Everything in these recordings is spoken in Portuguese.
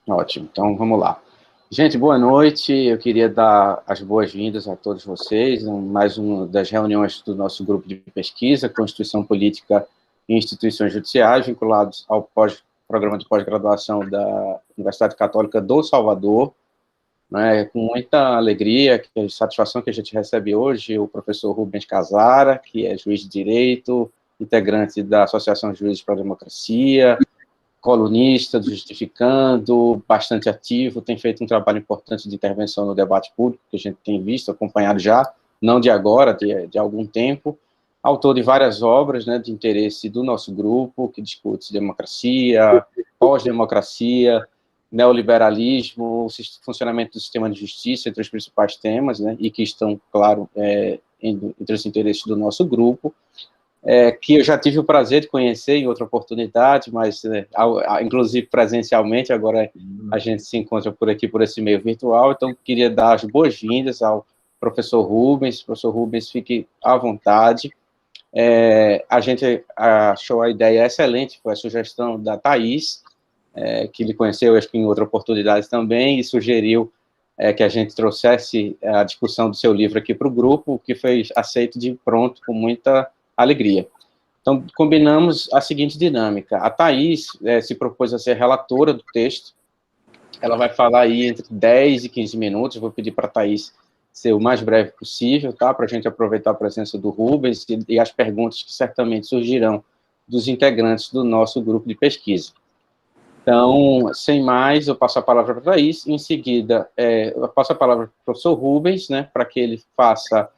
Ótimo, então vamos lá. Gente, boa noite. Eu queria dar as boas-vindas a todos vocês em mais uma das reuniões do nosso grupo de pesquisa, Constituição Política e Instituições Judiciais, vinculados ao programa de pós-graduação da Universidade Católica do Salvador. Né, com muita alegria e satisfação que a gente recebe hoje o professor Rubens Casara, que é juiz de direito, integrante da Associação de Juízes para a Democracia, colunista do Justificando, bastante ativo, tem feito um trabalho importante de intervenção no debate público, que a gente tem visto, acompanhado já, não de agora, de algum tempo, autor de várias obras, né, de interesse do nosso grupo, que discute democracia, pós-democracia, neoliberalismo, o funcionamento do sistema de justiça, entre os principais temas, né, e que estão, claro, entre os interesses do nosso grupo, que eu já tive o prazer de conhecer em outra oportunidade, mas, inclusive presencialmente, agora a gente se encontra por aqui, por esse meio virtual, então queria dar as boas-vindas ao professor Rubens. Professor Rubens, fique à vontade. A gente achou a ideia excelente, foi a sugestão da Thaís, que ele conheceu, acho que em outra oportunidade também, e sugeriu que a gente trouxesse a discussão do seu livro aqui para o grupo, que foi aceito de pronto, com muita alegria. Então, combinamos a seguinte dinâmica. A Thaís se propôs a ser relatora do texto. Ela vai falar aí entre 10 e 15 minutos. Eu vou pedir para a Thaís ser o mais breve possível, tá? Para a gente aproveitar a presença do Rubens e as perguntas que certamente surgirão dos integrantes do nosso grupo de pesquisa. Então, sem mais, eu passo a palavra para a Thaís. Em seguida, eu passo a palavra para o professor Rubens, né, para que ele faça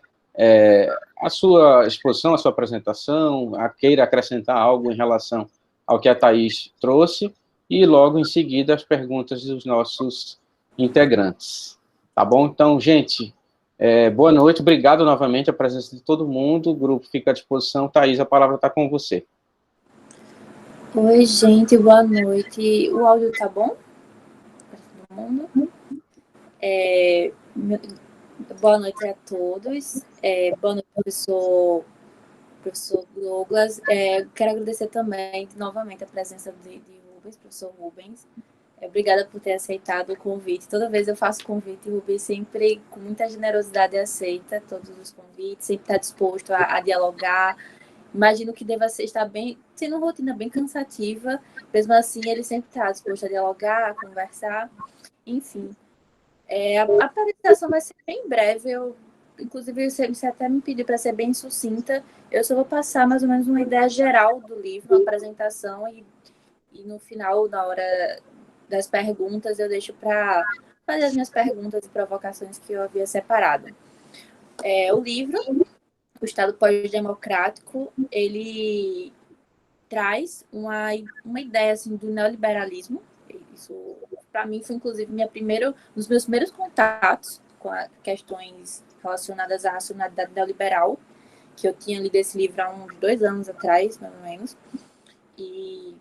a sua exposição, a sua apresentação, queira acrescentar algo em relação ao que a Thaís trouxe, e logo em seguida as perguntas dos nossos integrantes. Tá bom? Então, gente, boa noite, obrigado novamente a presença de todo mundo, o grupo fica à disposição. Thaís, a palavra está com você. Oi, gente, boa noite. O áudio tá bom? Todo mundo? Boa noite a todos. Boa noite, professor Douglas. Quero agradecer também, novamente, a presença de Rubens, professor Rubens. Obrigada por ter aceitado o convite. Toda vez eu faço convite, o Rubens sempre, com muita generosidade, aceita todos os convites, sempre está disposto a dialogar. Imagino que deva estar sendo uma rotina bem cansativa, mesmo assim ele sempre está disposto a dialogar, a conversar, enfim. A apresentação vai ser bem breve, inclusive você até me pediu para ser bem sucinta, eu só vou passar mais ou menos uma ideia geral do livro, uma apresentação, e no final, na hora das perguntas, eu deixo para fazer as minhas perguntas e provocações que eu havia separado. O livro, o Estado Pós-Democrático, ele traz uma ideia assim, do neoliberalismo. Isso, para mim, foi inclusive um dos meus primeiros contatos com questões relacionadas à racionalidade neoliberal, que eu tinha lido esse livro há uns 2 anos atrás, mais ou menos. E,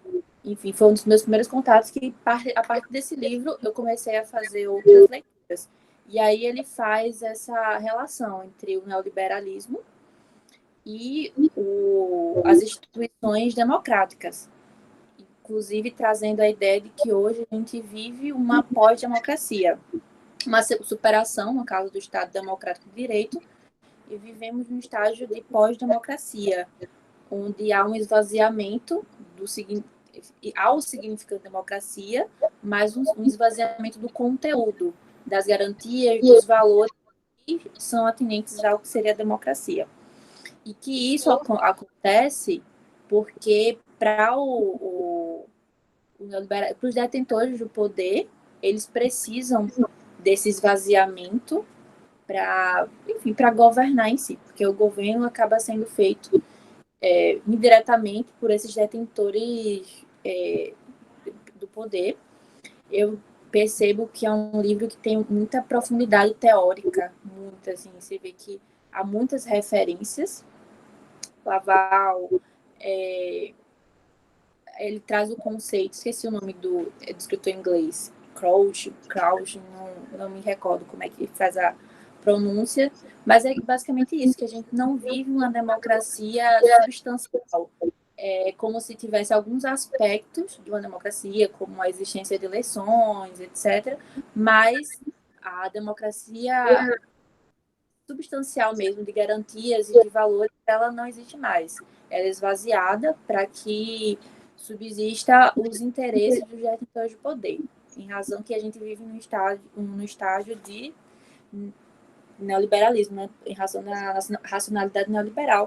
enfim, foi um dos meus primeiros contatos que, a partir desse livro, eu comecei a fazer outras leituras. E aí ele faz essa relação entre o neoliberalismo e as instituições democráticas, inclusive trazendo a ideia de que hoje a gente vive uma pós-democracia, uma superação, no caso do Estado Democrático de Direito, e vivemos num estágio de pós-democracia, onde há um esvaziamento ao significado democracia, mas um esvaziamento do conteúdo, das garantias, dos valores que são atinentes ao que seria a democracia. E que isso acontece porque para os detentores do poder, eles precisam desse esvaziamento para governar em si, porque o governo acaba sendo feito indiretamente por esses detentores do poder. Eu percebo que é um livro que tem muita profundidade teórica, muita, assim, você vê que há muitas referências. Laval, ele traz o conceito, esqueci o nome do escritor inglês, Crouch, não me recordo como é que faz a pronúncia, mas é basicamente isso, que a gente não vive uma democracia substancial. como se tivesse alguns aspectos de uma democracia, como a existência de eleições, etc., mas a democracia substancial mesmo, de garantias e de valores, ela não existe mais. Ela é esvaziada para que subsista os interesses dos detentores de poder, em razão que a gente vive no estágio de neoliberalismo, né? Em razão da racionalidade neoliberal.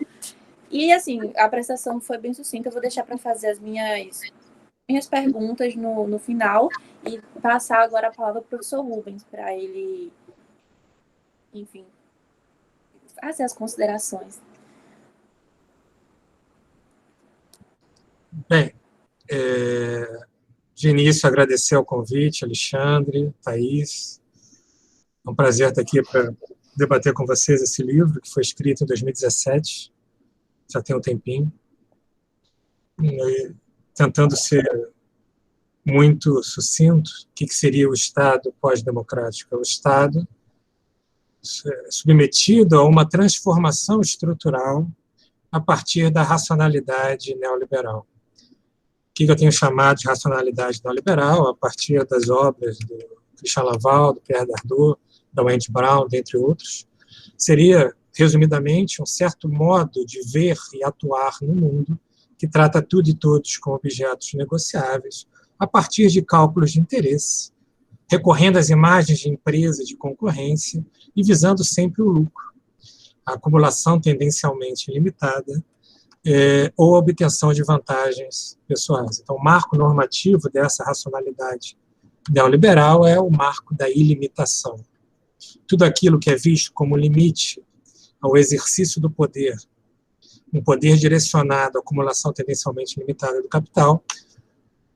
E, assim, a apresentação foi bem sucinta, eu vou deixar para fazer as minhas perguntas no final e passar agora a palavra para o professor Rubens, para ele, enfim, fazer as considerações. Bem, de início, agradecer o convite, Alexandre, Thaís. É um prazer estar aqui para debater com vocês esse livro, que foi escrito em 2017, já tem um tempinho, e tentando ser muito sucinto. O que seria o Estado pós-democrático? É o Estado submetido a uma transformação estrutural a partir da racionalidade neoliberal. O que eu tenho chamado de racionalidade neoliberal, a partir das obras do Christian Laval, do Pierre Dardot, da Wendy Brown, dentre outros, seria, resumidamente, um certo modo de ver e atuar no mundo que trata tudo e todos como objetos negociáveis, a partir de cálculos de interesse, recorrendo às imagens de empresa de concorrência e visando sempre o lucro, a acumulação tendencialmente limitada, ou a obtenção de vantagens pessoais. Então, o marco normativo dessa racionalidade neoliberal é o marco da ilimitação. Tudo aquilo que é visto como limite ao exercício do poder, um poder direcionado à acumulação tendencialmente limitada do capital,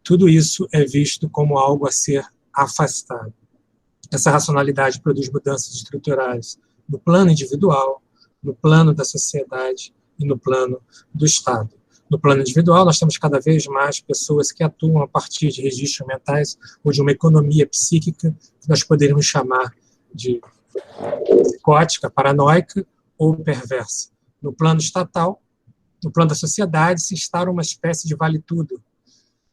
tudo isso é visto como algo a ser afastado. Essa racionalidade produz mudanças estruturais no plano individual, no plano da sociedade e no plano do Estado. No plano individual, nós temos cada vez mais pessoas que atuam a partir de registros mentais ou de uma economia psíquica que nós poderíamos chamar de psicótica, paranoica ou perversa. No plano estatal, no plano da sociedade, se instaura uma espécie de vale-tudo.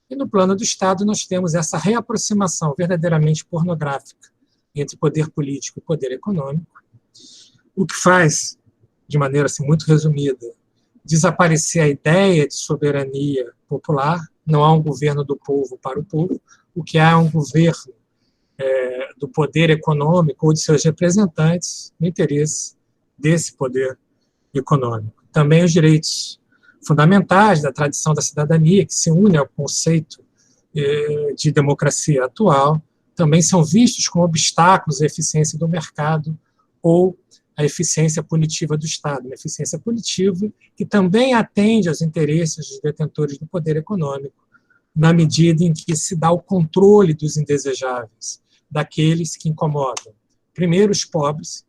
E no plano do Estado, nós temos essa reaproximação verdadeiramente pornográfica entre poder político e poder econômico, o que faz, de maneira assim, muito resumida, desaparecer a ideia de soberania popular. Não há um governo do povo para o povo, o que há é um governo do poder econômico ou de seus representantes no interesse desse poder econômico. Também os direitos fundamentais da tradição da cidadania, que se une ao conceito de democracia atual, também são vistos como obstáculos à eficiência do mercado ou à eficiência punitiva do Estado, uma eficiência punitiva que também atende aos interesses dos detentores do poder econômico, na medida em que se dá o controle dos indesejáveis, daqueles que incomodam. Primeiro, os pobres,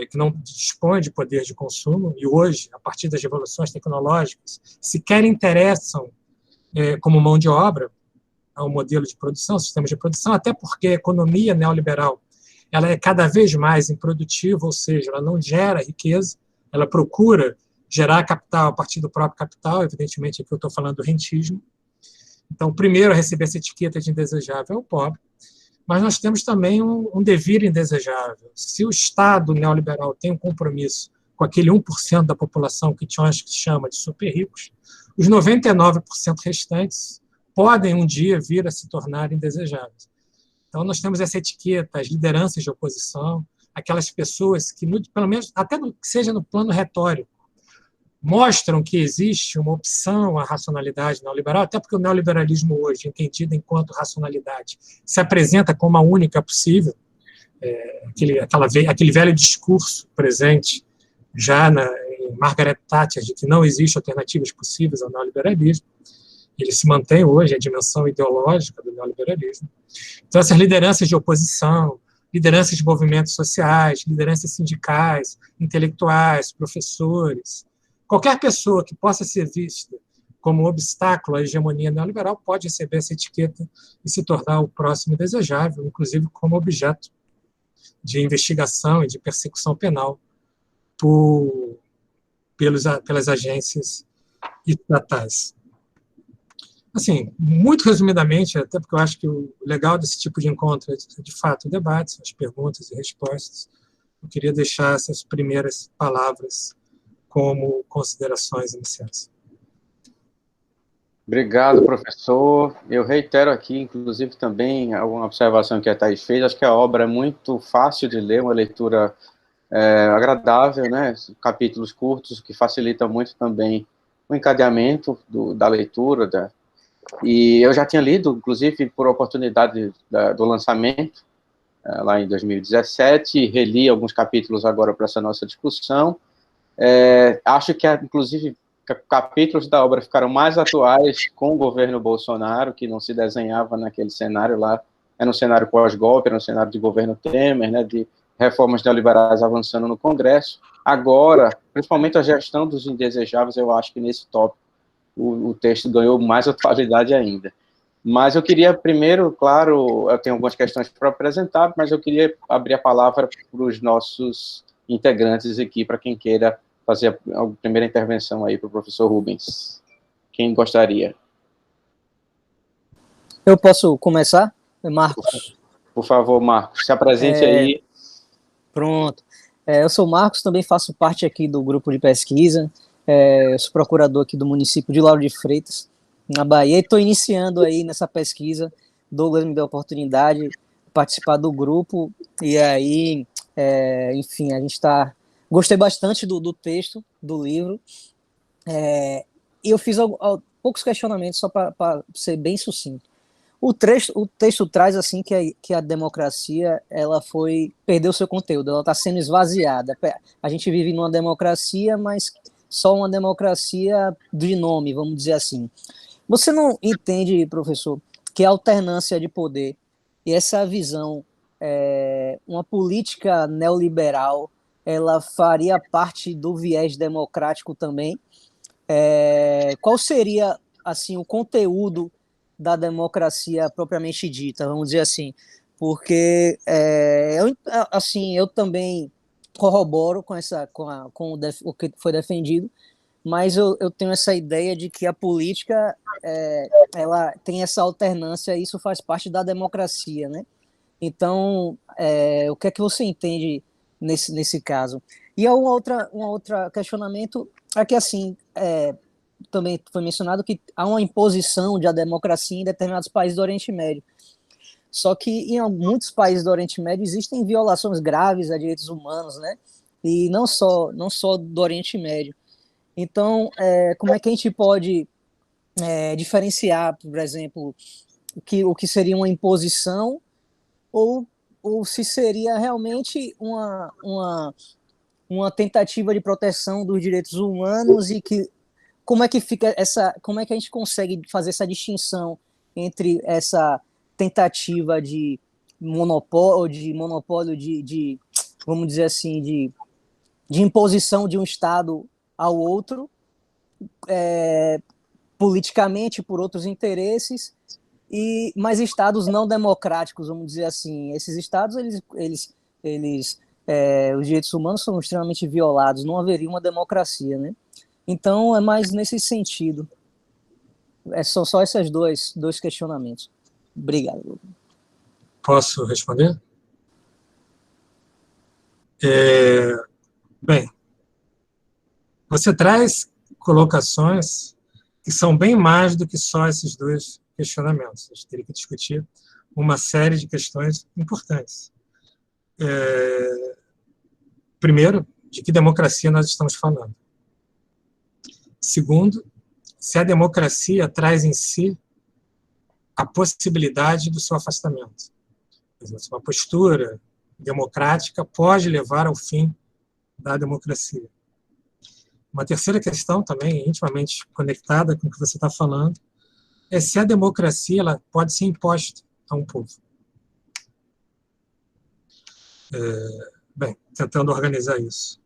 que não dispõem de poder de consumo, e hoje, a partir das revoluções tecnológicas, sequer interessam como mão de obra ao modelo de produção, sistema de produção, até porque a economia neoliberal ela é cada vez mais improdutiva, ou seja, ela não gera riqueza, ela procura gerar capital a partir do próprio capital, evidentemente aqui eu estou falando do rentismo. Então, o primeiro a receber essa etiqueta de indesejável é o pobre, mas nós temos também um devir indesejável. Se o Estado neoliberal tem um compromisso com aquele 1% da população que Chomsky chama de super ricos, os 99% restantes podem um dia vir a se tornar indesejáveis. Então, nós temos essa etiqueta, as lideranças de oposição, aquelas pessoas que, pelo menos, até que seja no plano retórico, mostram que existe uma opção à racionalidade neoliberal, até porque o neoliberalismo hoje, entendido enquanto racionalidade, se apresenta como a única possível, aquele velho discurso presente já em Margaret Thatcher de que não existem alternativas possíveis ao neoliberalismo. Ele se mantém hoje, a dimensão ideológica do neoliberalismo. Então, essas lideranças de oposição, lideranças de movimentos sociais, lideranças sindicais, intelectuais, professores, qualquer pessoa que possa ser vista como um obstáculo à hegemonia neoliberal pode receber essa etiqueta e se tornar o próximo desejável, inclusive como objeto de investigação e de persecução penal pelas agências estatais. Assim, muito resumidamente, até porque eu acho que o legal desse tipo de encontro é, de fato, o debate, as perguntas e respostas. Eu queria deixar essas primeiras palavras como considerações iniciais. Obrigado, professor. Eu reitero aqui, inclusive, também uma observação que a Thais fez. Acho que a obra é muito fácil de ler, uma leitura agradável, né? Capítulos curtos, que facilitam muito também o encadeamento da leitura. E eu já tinha lido, inclusive, por oportunidade do lançamento, lá em 2017, reli alguns capítulos agora para essa nossa discussão. Acho que, inclusive, capítulos da obra ficaram mais atuais com o governo Bolsonaro, que não se desenhava naquele cenário lá, era um cenário pós-golpe, era um cenário de governo Temer, né, de reformas neoliberais avançando no Congresso. Agora, principalmente a gestão dos indesejáveis, eu acho que nesse tópico o texto ganhou mais atualidade ainda. Mas eu queria primeiro, claro, eu tenho algumas questões para apresentar, mas eu queria abrir a palavra para os nossos integrantes aqui, para quem queira fazer a primeira intervenção aí para o professor Rubens. Quem gostaria? Eu posso começar, Marcos? Por favor, Marcos, se apresente aí. Pronto. Eu sou o Marcos, também faço parte aqui do grupo de pesquisa, eu sou procurador aqui do município de Lauro de Freitas, na Bahia, e estou iniciando aí nessa pesquisa. Douglas me deu a oportunidade de participar do grupo, e aí, enfim, a gente está... Gostei bastante do texto, do livro, e eu fiz poucos questionamentos, só para ser bem sucinto. O texto traz assim que a democracia perdeu seu conteúdo, ela está sendo esvaziada. A gente vive numa democracia, mas só uma democracia de nome, vamos dizer assim. Você não entende, professor, que a alternância de poder e essa visão, uma política neoliberal, ela faria parte do viés democrático também? Qual seria assim o conteúdo da democracia propriamente dita, vamos dizer assim? Porque eu também corroboro com o que foi defendido, mas eu tenho essa ideia de que a política ela tem essa alternância, e isso faz parte da democracia, né? Então, o que é que você entende nesse caso? E um outro questionamento é que, assim, também foi mencionado que há uma imposição da democracia em determinados países do Oriente Médio. Só que em muitos países do Oriente Médio existem violações graves a direitos humanos, né? E não só do Oriente Médio. Então, como é que a gente pode diferenciar, por exemplo, o que seria uma imposição ou se seria realmente uma tentativa de proteção dos direitos humanos, e como é que a gente consegue fazer essa distinção entre essa tentativa de monopólio de vamos dizer assim, de imposição de um Estado ao outro, politicamente por outros interesses, mas estados não democráticos, vamos dizer assim. Esses estados, os direitos humanos são extremamente violados, não haveria uma democracia, né? Então, é mais nesse sentido. São só esses dois questionamentos. Obrigado. Posso responder? Bem, você traz colocações que são bem mais do que só esses dois questionamentos. A gente teria que discutir uma série de questões importantes. Primeiro, de que democracia nós estamos falando? Segundo, se a democracia traz em si a possibilidade do seu afastamento. Por exemplo, uma postura democrática pode levar ao fim da democracia. Uma terceira questão, também intimamente conectada com o que você está falando, é se a democracia ela pode ser imposta a um povo. Bem, tentando organizar isso.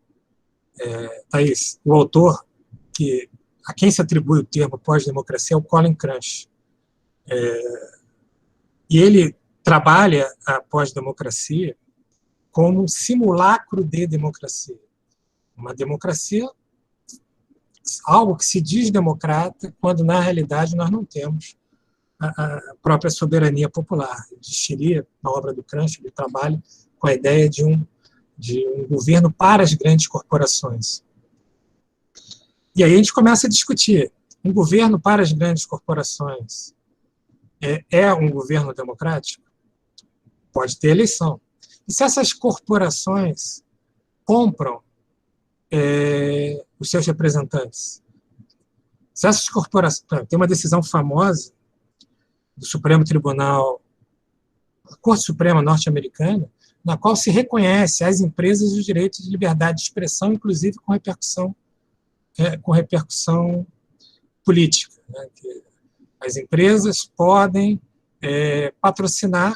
Thaís, o autor a quem se atribui o termo pós-democracia é o Colin Crunch. E ele trabalha a pós-democracia como um simulacro de democracia. Uma democracia algo que se diz democrata, quando, na realidade, nós não temos a própria soberania popular. Existiria, na obra do Gramsci, ele trabalha com a ideia de um governo para as grandes corporações. E aí a gente começa a discutir, um governo para as grandes corporações é um governo democrático? Pode ter eleição. E se essas corporações compram os seus representantes? Se essas corporações... Tem uma decisão famosa do Supremo Tribunal, a Corte Suprema norte-americana, na qual se reconhece às empresas os direitos de liberdade de expressão, inclusive com repercussão política, né? Que as empresas podem patrocinar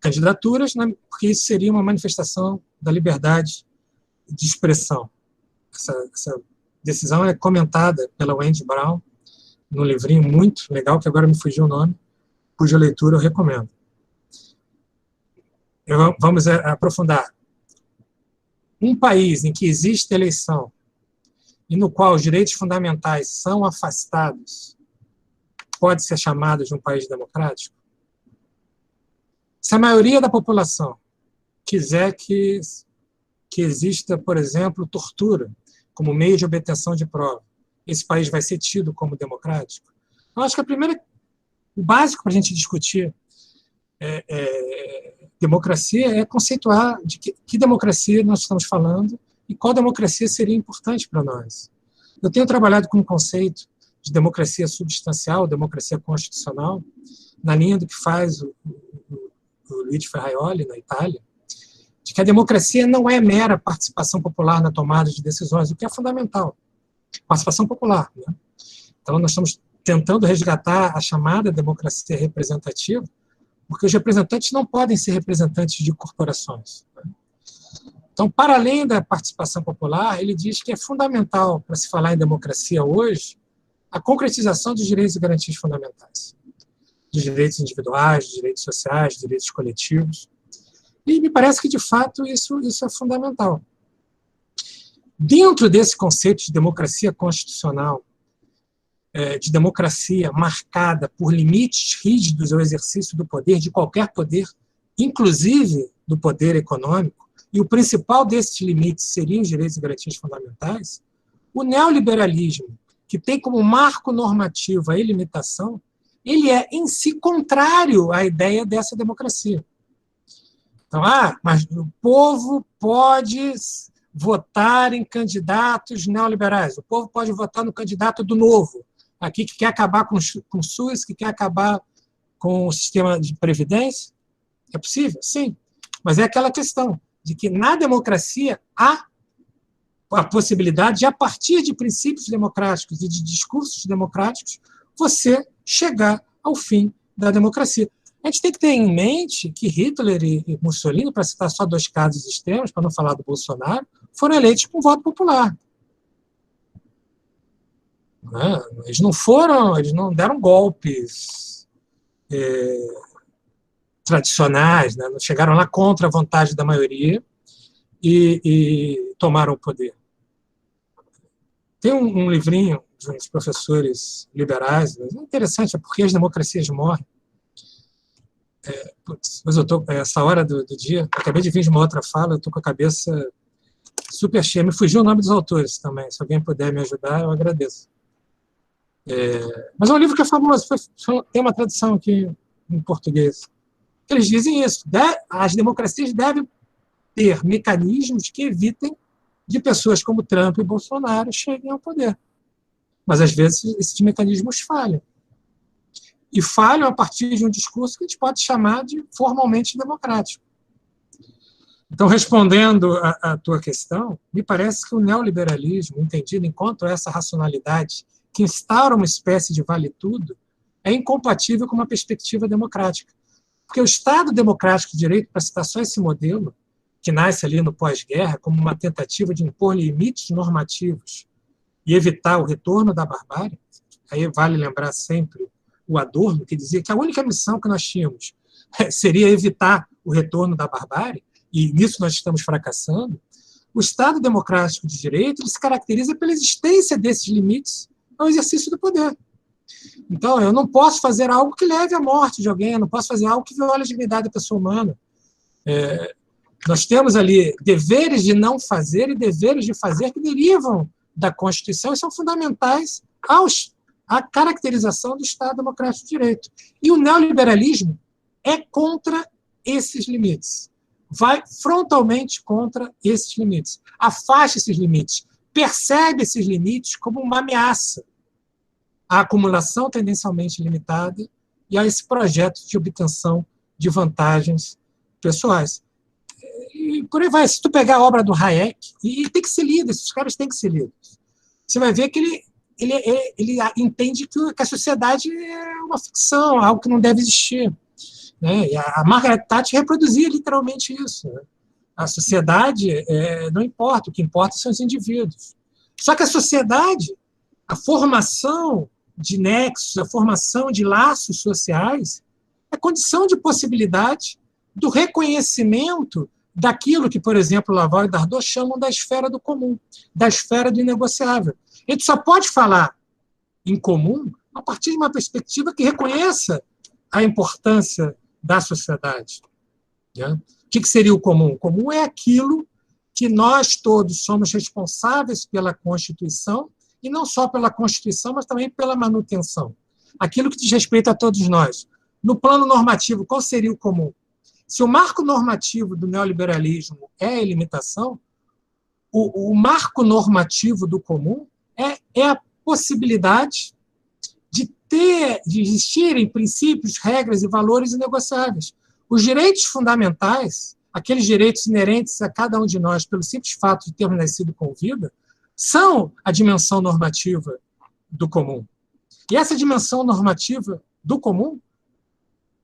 candidaturas, né? Porque isso seria uma manifestação da liberdade de expressão. Essa decisão é comentada pela Wendy Brown num livrinho muito legal, que agora me fugiu o nome, cuja leitura eu recomendo. Vamos aprofundar. Um país em que existe eleição e no qual os direitos fundamentais são afastados, pode ser chamado de um país democrático? Se a maioria da população quiser que exista, por exemplo, tortura como meio de obtenção de prova, esse país vai ser tido como democrático? Eu acho que o básico para a gente discutir democracia é conceituar de que democracia nós estamos falando e qual democracia seria importante para nós. Eu tenho trabalhado com o conceito de democracia substancial, democracia constitucional, na linha do que faz o Luigi Ferraioli, na Itália, de que a democracia não é mera participação popular na tomada de decisões, o que é fundamental. Participação popular, né? Então, nós estamos tentando resgatar a chamada democracia representativa, porque os representantes não podem ser representantes de corporações, né? Então, para além da participação popular, ele diz que é fundamental, para se falar em democracia hoje, a concretização dos direitos e garantias fundamentais, dos direitos individuais, dos direitos sociais, dos direitos coletivos. E me parece que, de fato, isso é fundamental. Dentro desse conceito de democracia constitucional, de democracia marcada por limites rígidos ao exercício do poder, de qualquer poder, inclusive do poder econômico, e o principal desses limites seriam os direitos e garantias fundamentais, o neoliberalismo, que tem como marco normativo a ilimitação, ele é em si contrário à ideia dessa democracia. Então, mas o povo pode votar em candidatos neoliberais, o povo pode votar no candidato do novo, aqui que quer acabar com o SUS, que quer acabar com o sistema de previdência. É possível? Sim. Mas é aquela questão de que na democracia há a possibilidade de, a partir de princípios democráticos e de discursos democráticos, você chegar ao fim da democracia. A gente tem que ter em mente que Hitler e Mussolini, para citar só dois casos extremos, para não falar do Bolsonaro, foram eleitos com voto popular. Eles não deram golpes tradicionais, né? Não chegaram lá contra a vontade da maioria e tomaram o poder. Tem um livrinho de uns professores liberais, interessante, é porque as democracias morrem. Mas eu estou, essa hora do dia, acabei de vir de uma outra fala, eu estou com a cabeça super cheia. Me fugiu o nome dos autores também, se alguém puder me ajudar, eu agradeço. Mas é um livro que é famoso, tem uma tradução aqui em português. Eles dizem isso, as democracias devem ter mecanismos que evitem de pessoas como Trump e Bolsonaro cheguem ao poder. Mas, às vezes, esses mecanismos falham. E falham a partir de um discurso que a gente pode chamar de formalmente democrático. Então, respondendo à tua questão, me parece que o neoliberalismo, entendido enquanto essa racionalidade que instaura uma espécie de vale-tudo, é incompatível com uma perspectiva democrática. Porque o Estado democrático de direito, para citar só esse modelo, que nasce ali no pós-guerra como uma tentativa de impor limites normativos e evitar o retorno da barbárie, aí vale lembrar sempre o Adorno, que dizia que a única missão que nós tínhamos seria evitar o retorno da barbárie, e nisso nós estamos fracassando, o Estado democrático de direito ele se caracteriza pela existência desses limites ao exercício do poder. Então, eu não posso fazer algo que leve à morte de alguém, eu não posso fazer algo que viole a dignidade da pessoa humana. Nós temos ali deveres de não fazer e deveres de fazer que derivam da Constituição e são fundamentais à caracterização do Estado democrático de direito. E o neoliberalismo é contra esses limites. Vai frontalmente contra esses limites. Afasta esses limites. Percebe esses limites como uma ameaça à acumulação tendencialmente limitada e a esse projeto de obtenção de vantagens pessoais. E por aí vai. Se tu pegar a obra do Hayek, e tem que ser lido, esses caras têm que ser lidos, você vai ver que ele entende que a sociedade é uma ficção, algo que não deve existir. Né? E a Margaret Thatcher reproduzia literalmente isso. Né? A sociedade não importa, o que importa são os indivíduos. Só que a sociedade, a formação de nexos, a formação de laços sociais, é condição de possibilidade do reconhecimento daquilo que, por exemplo, Laval e Dardot chamam da esfera do comum, da esfera do inegociável. A gente só pode falar em comum a partir de uma perspectiva que reconheça a importância da sociedade. Né? O que seria o comum? O comum é aquilo que nós todos somos responsáveis pela Constituição, e não só pela Constituição, mas também pela manutenção. Aquilo que diz respeito a todos nós. No plano normativo, qual seria o comum? Se o marco normativo do neoliberalismo é a ilimitação, o marco normativo do comum é a possibilidade de existirem princípios, regras e valores inegociáveis. Os direitos fundamentais, aqueles direitos inerentes a cada um de nós pelo simples fato de termos nascido com vida, são a dimensão normativa do comum. E essa dimensão normativa do comum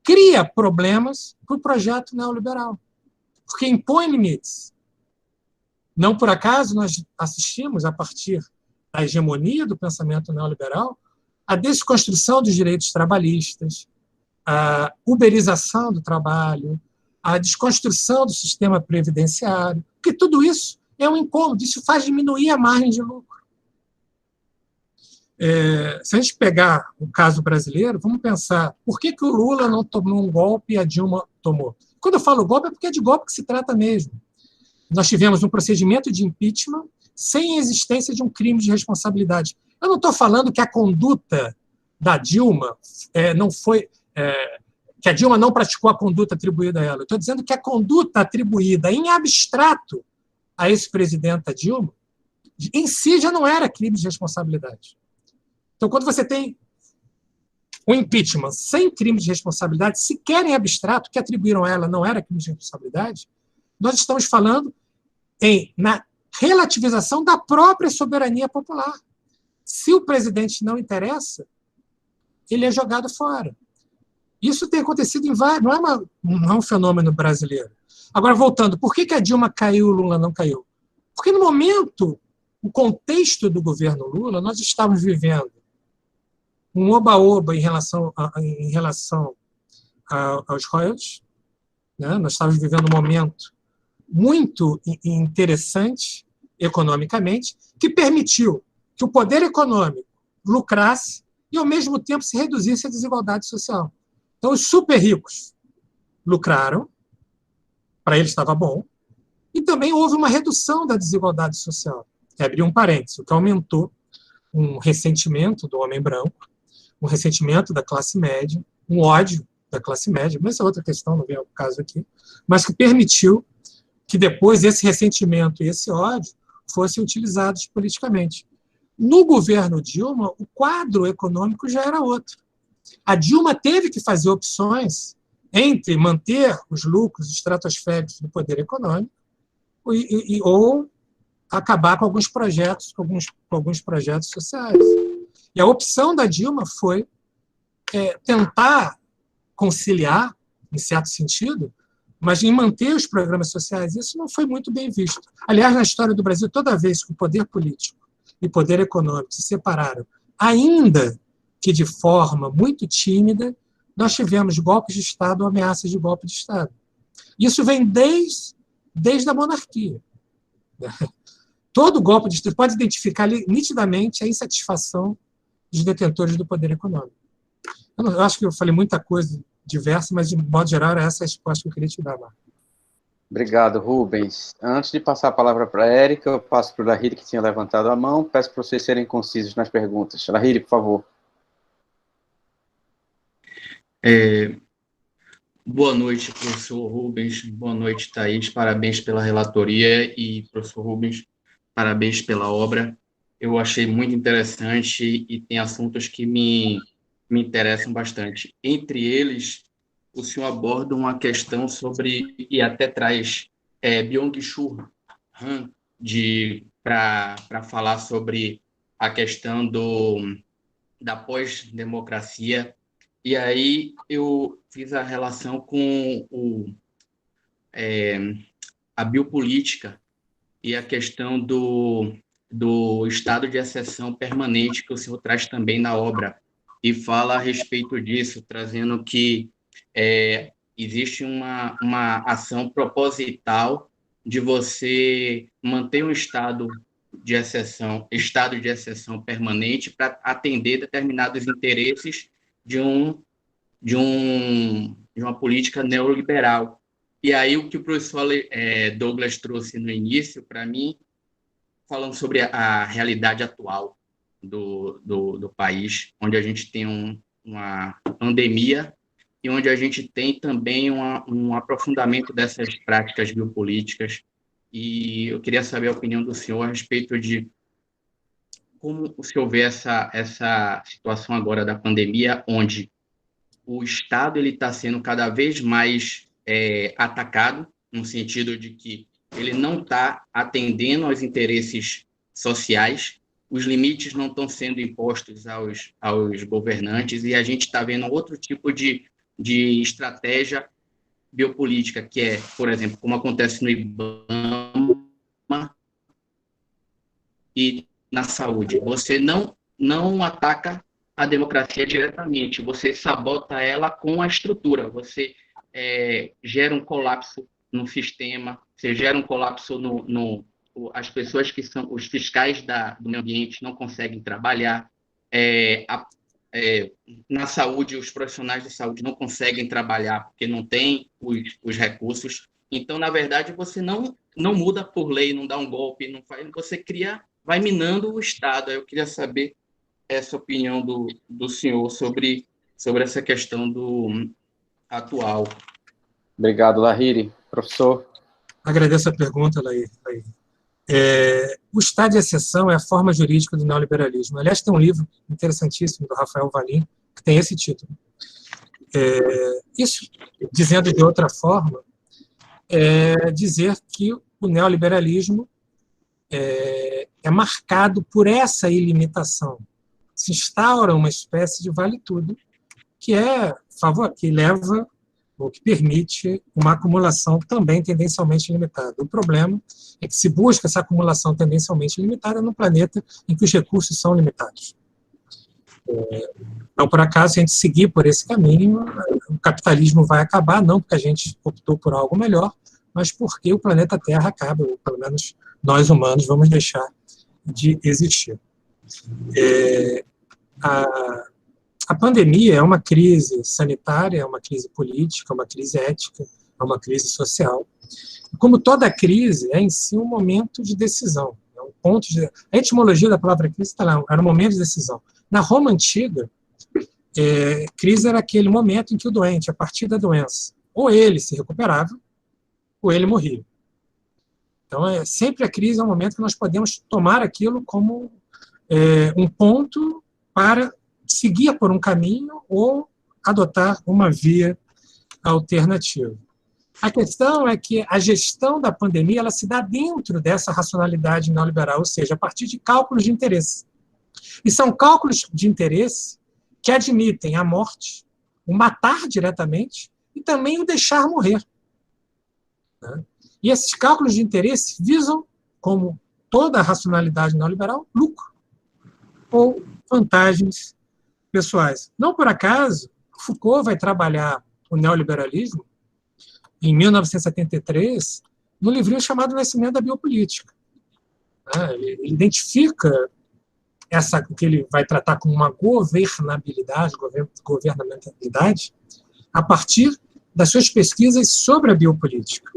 cria problemas para o projeto neoliberal, porque impõe limites. Não por acaso nós assistimos, a partir da hegemonia do pensamento neoliberal, a desconstrução dos direitos trabalhistas, a uberização do trabalho, a desconstrução do sistema previdenciário, porque tudo isso é um incômodo, isso faz diminuir a margem de lucro. Se a gente pegar o caso brasileiro, vamos pensar, por que o Lula não tomou um golpe e a Dilma tomou? Quando eu falo golpe, é porque é de golpe que se trata mesmo. Nós tivemos um procedimento de impeachment sem a existência de um crime de responsabilidade. Eu não estou falando que a conduta da Dilma não foi... que a Dilma não praticou a conduta atribuída a ela. Eu estou dizendo que a conduta atribuída em abstrato a ex-presidenta Dilma, em si já não era crime de responsabilidade. Então, quando você tem um impeachment sem crime de responsabilidade, sequer em abstrato, que atribuíram a ela não era crime de responsabilidade, nós estamos falando na relativização da própria soberania popular. Se o presidente não interessa, ele é jogado fora. Isso tem acontecido em vários... Não é um fenômeno brasileiro. Agora, voltando, por que a Dilma caiu e o Lula não caiu? Porque, no momento, o contexto do governo Lula, nós estávamos vivendo um oba-oba em relação aos royalties. Né? Nós estávamos vivendo um momento muito interessante, economicamente, que permitiu que o poder econômico lucrasse e, ao mesmo tempo, se reduzisse a desigualdade social. Então, os super ricos lucraram, para eles estava bom, e também houve uma redução da desigualdade social. Abri um parênteses, o que aumentou um ressentimento do homem branco, um ressentimento da classe média, um ódio da classe média, mas essa é outra questão, não vem ao caso aqui, mas que permitiu que depois esse ressentimento e esse ódio fossem utilizados politicamente. No governo Dilma, o quadro econômico já era outro. A Dilma teve que fazer opções entre manter os lucros estratosféricos do poder econômico ou acabar com alguns projetos, sociais. E a opção da Dilma foi tentar conciliar, em certo sentido, mas em manter os programas sociais. Isso não foi muito bem visto. Aliás, na história do Brasil, toda vez que o poder político e o poder econômico se separaram, ainda que de forma muito tímida, nós tivemos golpes de Estado ou ameaças de golpe de Estado. Isso vem desde a monarquia. Todo golpe de Estado pode identificar nitidamente a insatisfação dos detentores do poder econômico. Eu acho que eu falei muita coisa diversa, mas, de modo geral, era essa a resposta que eu queria te dar, Marco. Obrigado, Rubens. Antes de passar a palavra para a Érica, eu passo para o Lahiri, que tinha levantado a mão. Peço para vocês serem concisos nas perguntas. Lahiri, por favor. Boa noite, professor Rubens. Boa noite, Thaís. Parabéns pela relatoria e, professor Rubens, parabéns pela obra. Eu achei muito interessante e tem assuntos que me interessam bastante. Entre eles, o senhor aborda uma questão sobre, e até traz Byung-Chul Han para falar sobre a questão da pós-democracia. E aí eu fiz a relação com a biopolítica e a questão do estado de exceção permanente que o senhor traz também na obra, e fala a respeito disso, trazendo que existe uma ação proposital de você manter um estado de exceção permanente para atender determinados interesses de uma política neoliberal. E aí o que o professor Douglas trouxe no início, para mim, falando sobre a realidade atual do país, onde a gente tem uma pandemia e onde a gente tem também um aprofundamento dessas práticas biopolíticas. E eu queria saber a opinião do senhor a respeito de como o senhor vê essa situação agora da pandemia, onde o Estado está sendo cada vez mais atacado, no sentido de que ele não está atendendo aos interesses sociais, os limites não estão sendo impostos aos governantes, e a gente está vendo outro tipo de estratégia biopolítica, que é, por exemplo, como acontece no IBAMA e na saúde. Você não ataca a democracia diretamente, você sabota ela com a estrutura, você gera um colapso no sistema, você gera um colapso as pessoas que são os fiscais do meio ambiente não conseguem trabalhar, na saúde, os profissionais de saúde não conseguem trabalhar porque não têm os recursos. Então, na verdade, você não muda por lei, não dá um golpe, não faz, você vai minando o Estado. Eu queria saber essa opinião do senhor sobre essa questão atual. Obrigado, Lahiri. Professor? Agradeço a pergunta, Lahiri. O estado de exceção é a forma jurídica do neoliberalismo. Aliás, tem um livro interessantíssimo do Rafael Valim que tem esse título. Isso, dizendo de outra forma, dizer que o neoliberalismo é marcado por essa ilimitação. Se instaura uma espécie de vale-tudo que leva ou que permite uma acumulação também tendencialmente limitada. O problema é que se busca essa acumulação tendencialmente limitada no planeta em que os recursos são limitados. Então, por acaso, se a gente seguir por esse caminho, o capitalismo vai acabar, não porque a gente optou por algo melhor, mas porque o planeta Terra acaba, ou pelo menos nós humanos vamos deixar de existir. A pandemia é uma crise sanitária, é uma crise política, é uma crise ética, é uma crise social. Como toda crise, é em si um momento de decisão. É um ponto de... A etimologia da palavra crise está lá, era um momento de decisão. Na Roma Antiga, crise era aquele momento em que o doente, a partir da doença, ou ele se recuperava, ou ele morria. Então, sempre a crise é um momento que nós podemos tomar aquilo como um ponto para seguir por um caminho ou adotar uma via alternativa. A questão é que a gestão da pandemia ela se dá dentro dessa racionalidade neoliberal, ou seja, a partir de cálculos de interesse. E são cálculos de interesse que admitem a morte, o matar diretamente e também o deixar morrer. E esses cálculos de interesse visam, como toda a racionalidade neoliberal, lucro ou vantagens pessoais. Não por acaso, Foucault vai trabalhar o neoliberalismo em 1973 no livrinho chamado Nascimento da Biopolítica. né? Ele identifica o que ele vai tratar como uma governamentalidade, a partir das suas pesquisas sobre a biopolítica.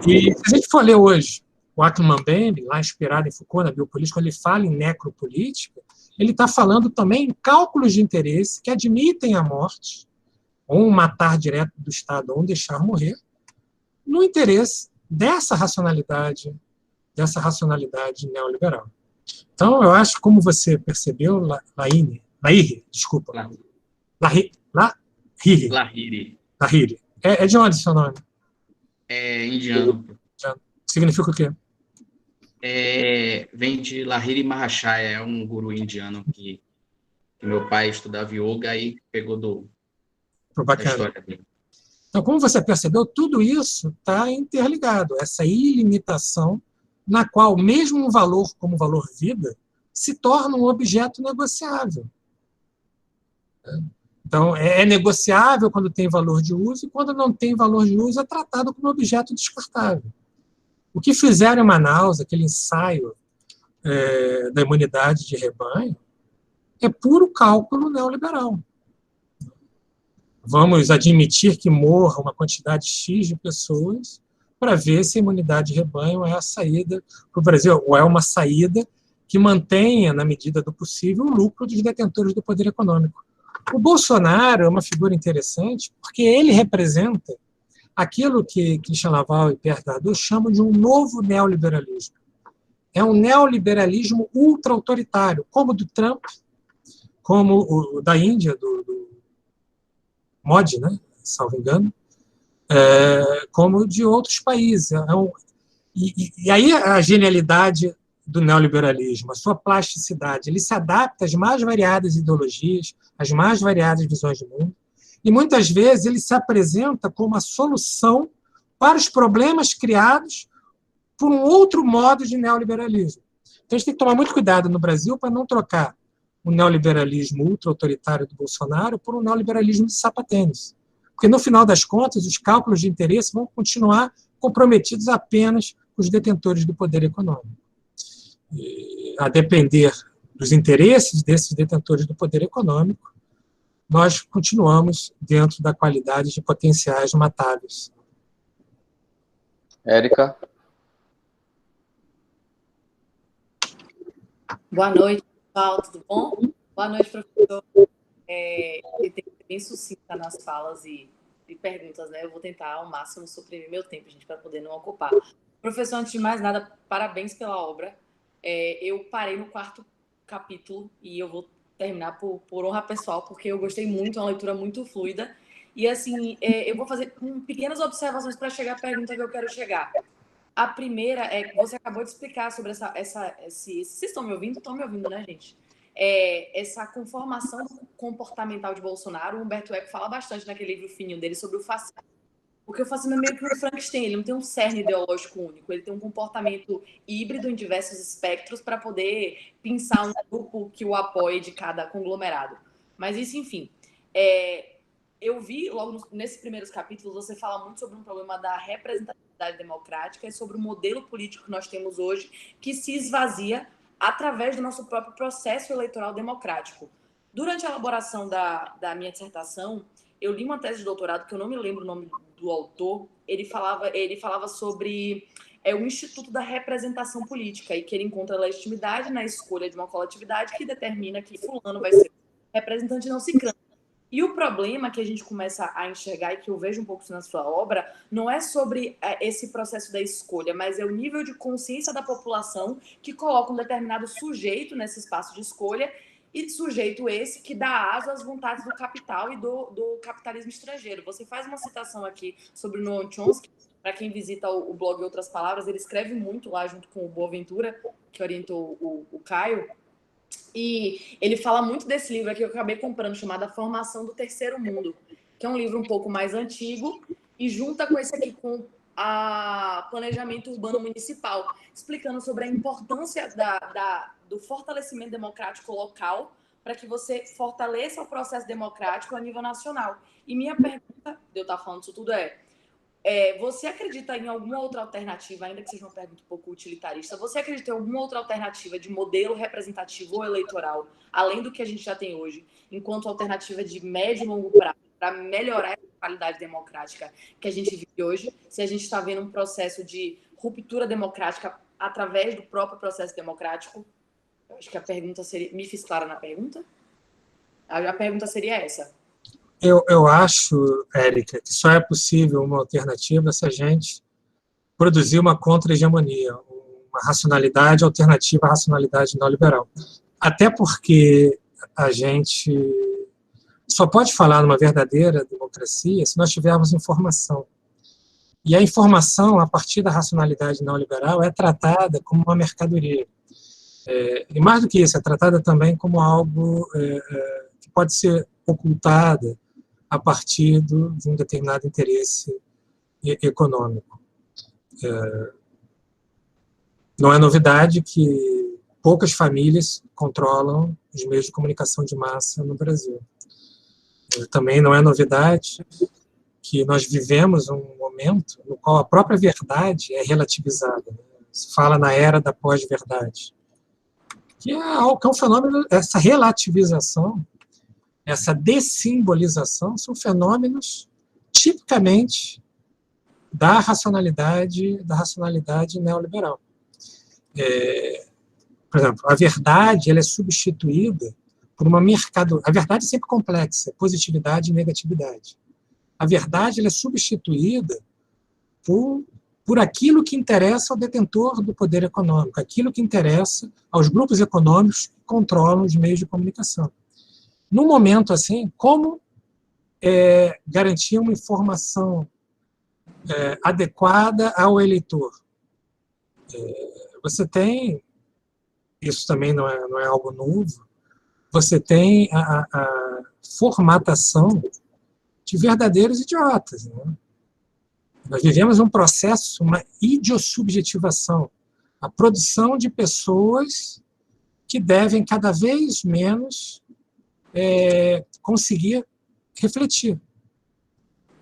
E se a gente for ler hoje o Ackman Mbembe, lá inspirado em Foucault, na biopolítica, quando ele fala em necropolítica, ele está falando também em cálculos de interesse que admitem a morte, ou um matar direto do Estado, ou um deixar morrer, no interesse dessa racionalidade neoliberal. Então, eu acho, como você percebeu, Lahiri, desculpa. Lahiri. É de onde seu nome? É indiano. Significa o quê? Vem de Lahiri Maharaja, é um guru indiano que meu pai estudava yoga e pegou da história dele. Então, como você percebeu, tudo isso está interligado. Essa ilimitação na qual mesmo um valor como o valor vida se torna um objeto negociável. Então, é negociável quando tem valor de uso, e quando não tem valor de uso é tratado como objeto descartável. O que fizeram em Manaus, aquele ensaio da imunidade de rebanho, é puro cálculo neoliberal. Vamos admitir que morra uma quantidade X de pessoas para ver se a imunidade de rebanho é a saída para o Brasil, ou é uma saída que mantenha, na medida do possível, o lucro dos detentores do poder econômico. O Bolsonaro é uma figura interessante porque ele representa aquilo que Christian Laval e Pierre Dardot chamam de um novo neoliberalismo. É um neoliberalismo ultra-autoritário, como o do Trump, como o da Índia, do Modi, né, salvo engano, como de outros países. E aí a genialidade do neoliberalismo, a sua plasticidade, ele se adapta às mais variadas ideologias, às mais variadas visões de mundo, e muitas vezes ele se apresenta como a solução para os problemas criados por um outro modo de neoliberalismo. Então a gente tem que tomar muito cuidado no Brasil para não trocar o neoliberalismo ultra-autoritário do Bolsonaro por um neoliberalismo de sapatênis. Porque, no final das contas, os cálculos de interesse vão continuar comprometidos apenas com os detentores do poder econômico. E, a depender dos interesses desses detentores do poder econômico, nós continuamos dentro da qualidade de potenciais matáveis. Érica? Boa noite, pessoal, tudo bom? Boa noite, professor. Eu tenho que ser bem sucinta nas falas e perguntas, né? Eu vou tentar ao máximo suprimir meu tempo, gente, para poder não ocupar. Professor, antes de mais nada, parabéns pela obra. Eu parei no 4º capítulo e eu vou terminar por honra pessoal, porque eu gostei muito, é uma leitura muito fluida. E, assim, eu vou fazer pequenas observações para chegar à pergunta que eu quero chegar. A primeira é que você acabou de explicar sobre vocês estão me ouvindo? Estão me ouvindo, né, gente? Essa conformação comportamental de Bolsonaro. O Humberto Eco fala bastante naquele livro fininho dele sobre o fascismo. Porque o fascismo é meio que um Frankenstein, ele não tem um cerne ideológico único, ele tem um comportamento híbrido em diversos espectros para poder pensar um grupo que o apoie de cada conglomerado. Mas isso, enfim. Eu vi, logo nesses primeiros capítulos, você fala muito sobre um problema da representatividade democrática e sobre o modelo político que nós temos hoje, que se esvazia através do nosso próprio processo eleitoral democrático. Durante a elaboração da minha dissertação, eu li uma tese de doutorado, que eu não me lembro o nome do autor, ele falava sobre o Instituto da Representação Política, e que ele encontra legitimidade na escolha de uma coletividade que determina que fulano vai ser representante não ciclano. E o problema que a gente começa a enxergar, e que eu vejo um pouco na sua obra, não é sobre esse processo da escolha, mas é o nível de consciência da população que coloca um determinado sujeito nesse espaço de escolha, e sujeito esse que dá asa às vontades do capital e do capitalismo estrangeiro. Você faz uma citação aqui sobre o Noam Chomsky. Para quem visita o blog Outras Palavras, ele escreve muito lá junto com o Boaventura, que orientou o Caio. E ele fala muito desse livro aqui que eu acabei comprando, chamado A Formação do Terceiro Mundo, que é um livro um pouco mais antigo, e junta com esse aqui, com a Planejamento Urbano Municipal, explicando sobre a importância do fortalecimento democrático local para que você fortaleça o processo democrático a nível nacional. E minha pergunta, de eu estar falando isso tudo, Você acredita em alguma outra alternativa, ainda que seja uma pergunta um pouco utilitarista, você acredita em alguma outra alternativa de modelo representativo ou eleitoral, além do que a gente já tem hoje, enquanto alternativa de médio e longo prazo, para melhorar a qualidade democrática que a gente vive hoje, se a gente está vendo um processo de ruptura democrática através do próprio processo democrático? Eu acho que a pergunta seria... Me fiz clara na pergunta? A pergunta seria essa. Eu acho, Érica, que só é possível uma alternativa se a gente produzir uma contra-hegemonia, uma racionalidade alternativa à racionalidade neoliberal. Até porque a gente só pode falar numa verdadeira democracia se nós tivermos informação. E a informação, a partir da racionalidade neoliberal, é tratada como uma mercadoria. E mais do que isso, é tratada também como algo que pode ser ocultada a partir de um determinado interesse econômico. Não é novidade que poucas famílias controlam os meios de comunicação de massa no Brasil. Também não é novidade que nós vivemos um momento no qual a própria verdade é relativizada. Se fala na era da pós-verdade. Que é um fenômeno, essa relativização, essa dessimbolização, são fenômenos tipicamente da racionalidade neoliberal. Por exemplo, a verdade ela é substituída por uma mercadoria. A verdade é sempre complexa, positividade e negatividade. A verdade ela é substituída por aquilo que interessa ao detentor do poder econômico, aquilo que interessa aos grupos econômicos que controlam os meios de comunicação. Num momento assim, como garantir uma informação adequada ao eleitor? Você tem, isso também não é algo novo, você tem a formatação de verdadeiros idiotas. Né? Nós vivemos um processo, uma idiosubjetivação, a produção de pessoas que devem cada vez menos conseguir refletir.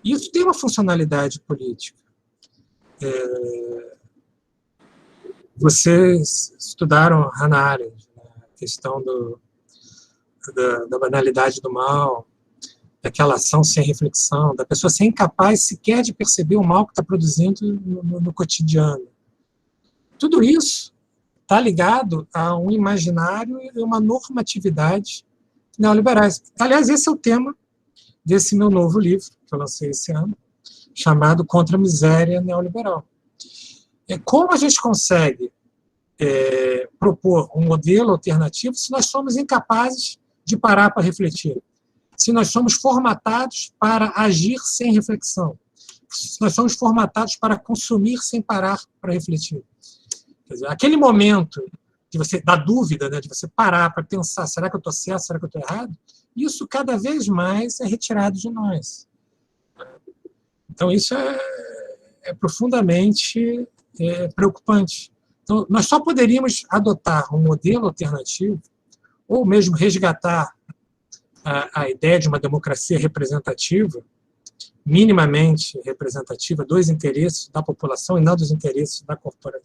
Isso tem uma funcionalidade política. Vocês estudaram Hannah Arendt, né? A questão da banalidade do mal, daquela ação sem reflexão, da pessoa ser incapaz sequer de perceber o mal que está produzindo no cotidiano. Tudo isso está ligado a um imaginário e uma normatividade neoliberais. Aliás, esse é o tema desse meu novo livro, que eu lancei esse ano, chamado Contra a Miséria Neoliberal. Como a gente consegue propor um modelo alternativo se nós somos incapazes de parar para refletir? Se nós somos formatados para agir sem reflexão? Se nós somos formatados para consumir sem parar para refletir? Quer dizer, aquele momento da dúvida, né, de você parar para pensar, será que eu estou certo, será que eu estou errado? Isso cada vez mais é retirado de nós. Então isso é profundamente preocupante. Então, nós só poderíamos adotar um modelo alternativo, ou mesmo resgatar a ideia de uma democracia representativa, minimamente representativa dos interesses da população e não dos interesses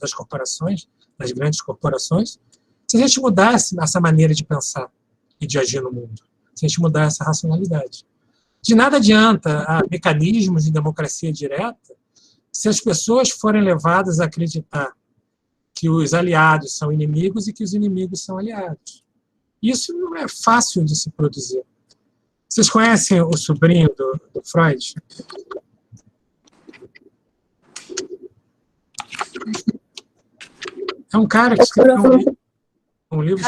das corporações, das grandes corporações, se a gente mudasse essa maneira de pensar e de agir no mundo, se a gente mudar essa racionalidade. De nada adianta mecanismos de democracia direta se as pessoas forem levadas a acreditar que os aliados são inimigos e que os inimigos são aliados. Isso não é fácil de se produzir. Vocês conhecem o sobrinho do Freud? É um cara que escreveu um livro...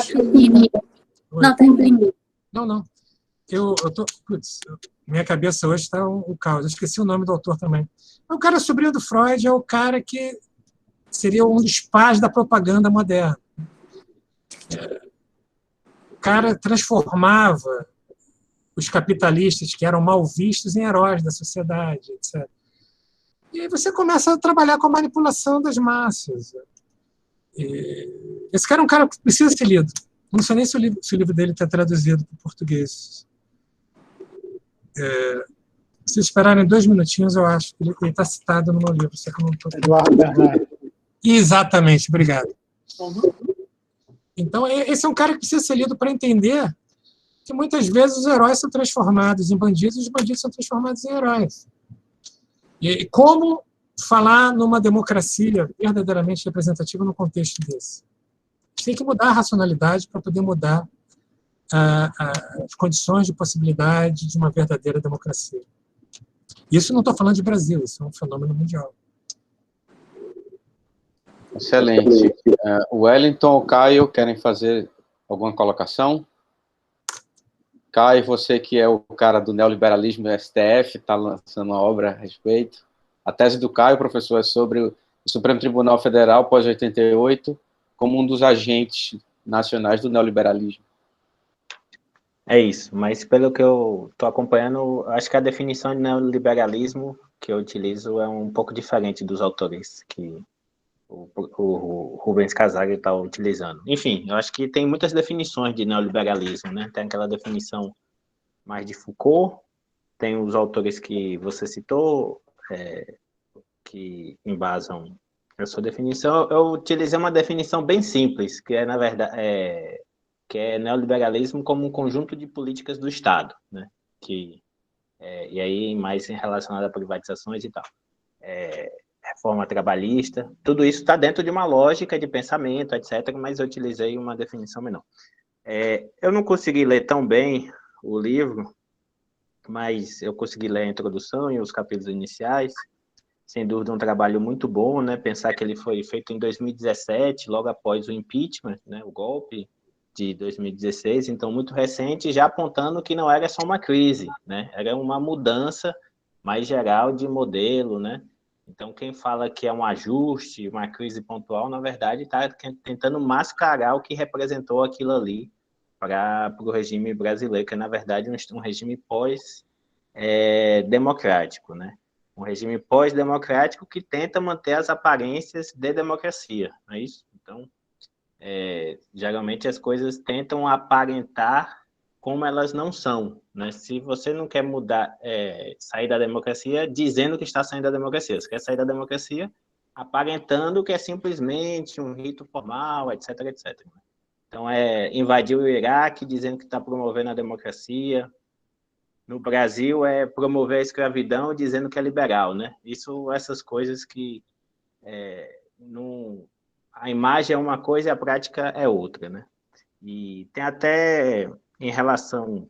Não, termina. Não. Minha cabeça hoje está um caos. Eu esqueci o nome do autor também. O cara sobrinho do Freud é o cara que seria um dos pais da propaganda moderna. O cara transformava os capitalistas, que eram mal vistos, em heróis da sociedade, etc. E aí você começa a trabalhar com a manipulação das massas. Esse cara é um cara que precisa ser lido. Não sei nem se o livro dele está traduzido para o português. Se esperarem 2 minutinhos, eu acho que ele está citado no meu livro. Só que eu não tô... Eduardo Bernardo. Exatamente, obrigado. Então, esse é um cara que precisa ser lido para entender que muitas vezes os heróis são transformados em bandidos e os bandidos são transformados em heróis. E como falar numa democracia verdadeiramente representativa no contexto desse? Tem que mudar a racionalidade para poder mudar as condições de possibilidade de uma verdadeira democracia. Isso não estou falando de Brasil, isso é um fenômeno mundial. Excelente. O Wellington ou o Caio querem fazer alguma colocação? Caio, você que é o cara do neoliberalismo do STF, está lançando uma obra a respeito. A tese do Caio, professor, é sobre o Supremo Tribunal Federal, pós-88, como um dos agentes nacionais do neoliberalismo. É isso, mas pelo que eu estou acompanhando, acho que a definição de neoliberalismo que eu utilizo é um pouco diferente dos autores que o Rubens Casari está utilizando. Enfim, eu acho que tem muitas definições de neoliberalismo, né? Tem aquela definição mais de Foucault, tem os autores que você citou, que embasam a sua definição. Eu utilizei uma definição bem simples, que é, na verdade, que é neoliberalismo como um conjunto de políticas do Estado, né? E aí mais relacionado a privatizações e tal. Reforma trabalhista, tudo isso está dentro de uma lógica de pensamento, etc., mas eu utilizei uma definição menor. Eu não consegui ler tão bem o livro, mas eu consegui ler a introdução e os capítulos iniciais. Sem dúvida, um trabalho muito bom, né? Pensar que ele foi feito em 2017, logo após o impeachment, né? O golpe de 2016, então muito recente, já apontando que não era só uma crise, né? Era uma mudança mais geral de modelo, né? Então, quem fala que é um ajuste, uma crise pontual, na verdade, está tentando mascarar o que representou aquilo ali para o regime brasileiro, que é, na verdade, um regime pós-democrático, né? Um regime pós-democrático que tenta manter as aparências de democracia, não é isso? Então, geralmente as coisas tentam aparentar como elas não são, né? Se você não quer mudar, sair da democracia dizendo que está saindo da democracia, você quer sair da democracia aparentando que é simplesmente um rito formal, etc, etc. Então, invadir o Iraque dizendo que está promovendo a democracia. No Brasil, promover a escravidão dizendo que é liberal, né? Essas coisas que a imagem é uma coisa e a prática é outra, né? E tem até, em relação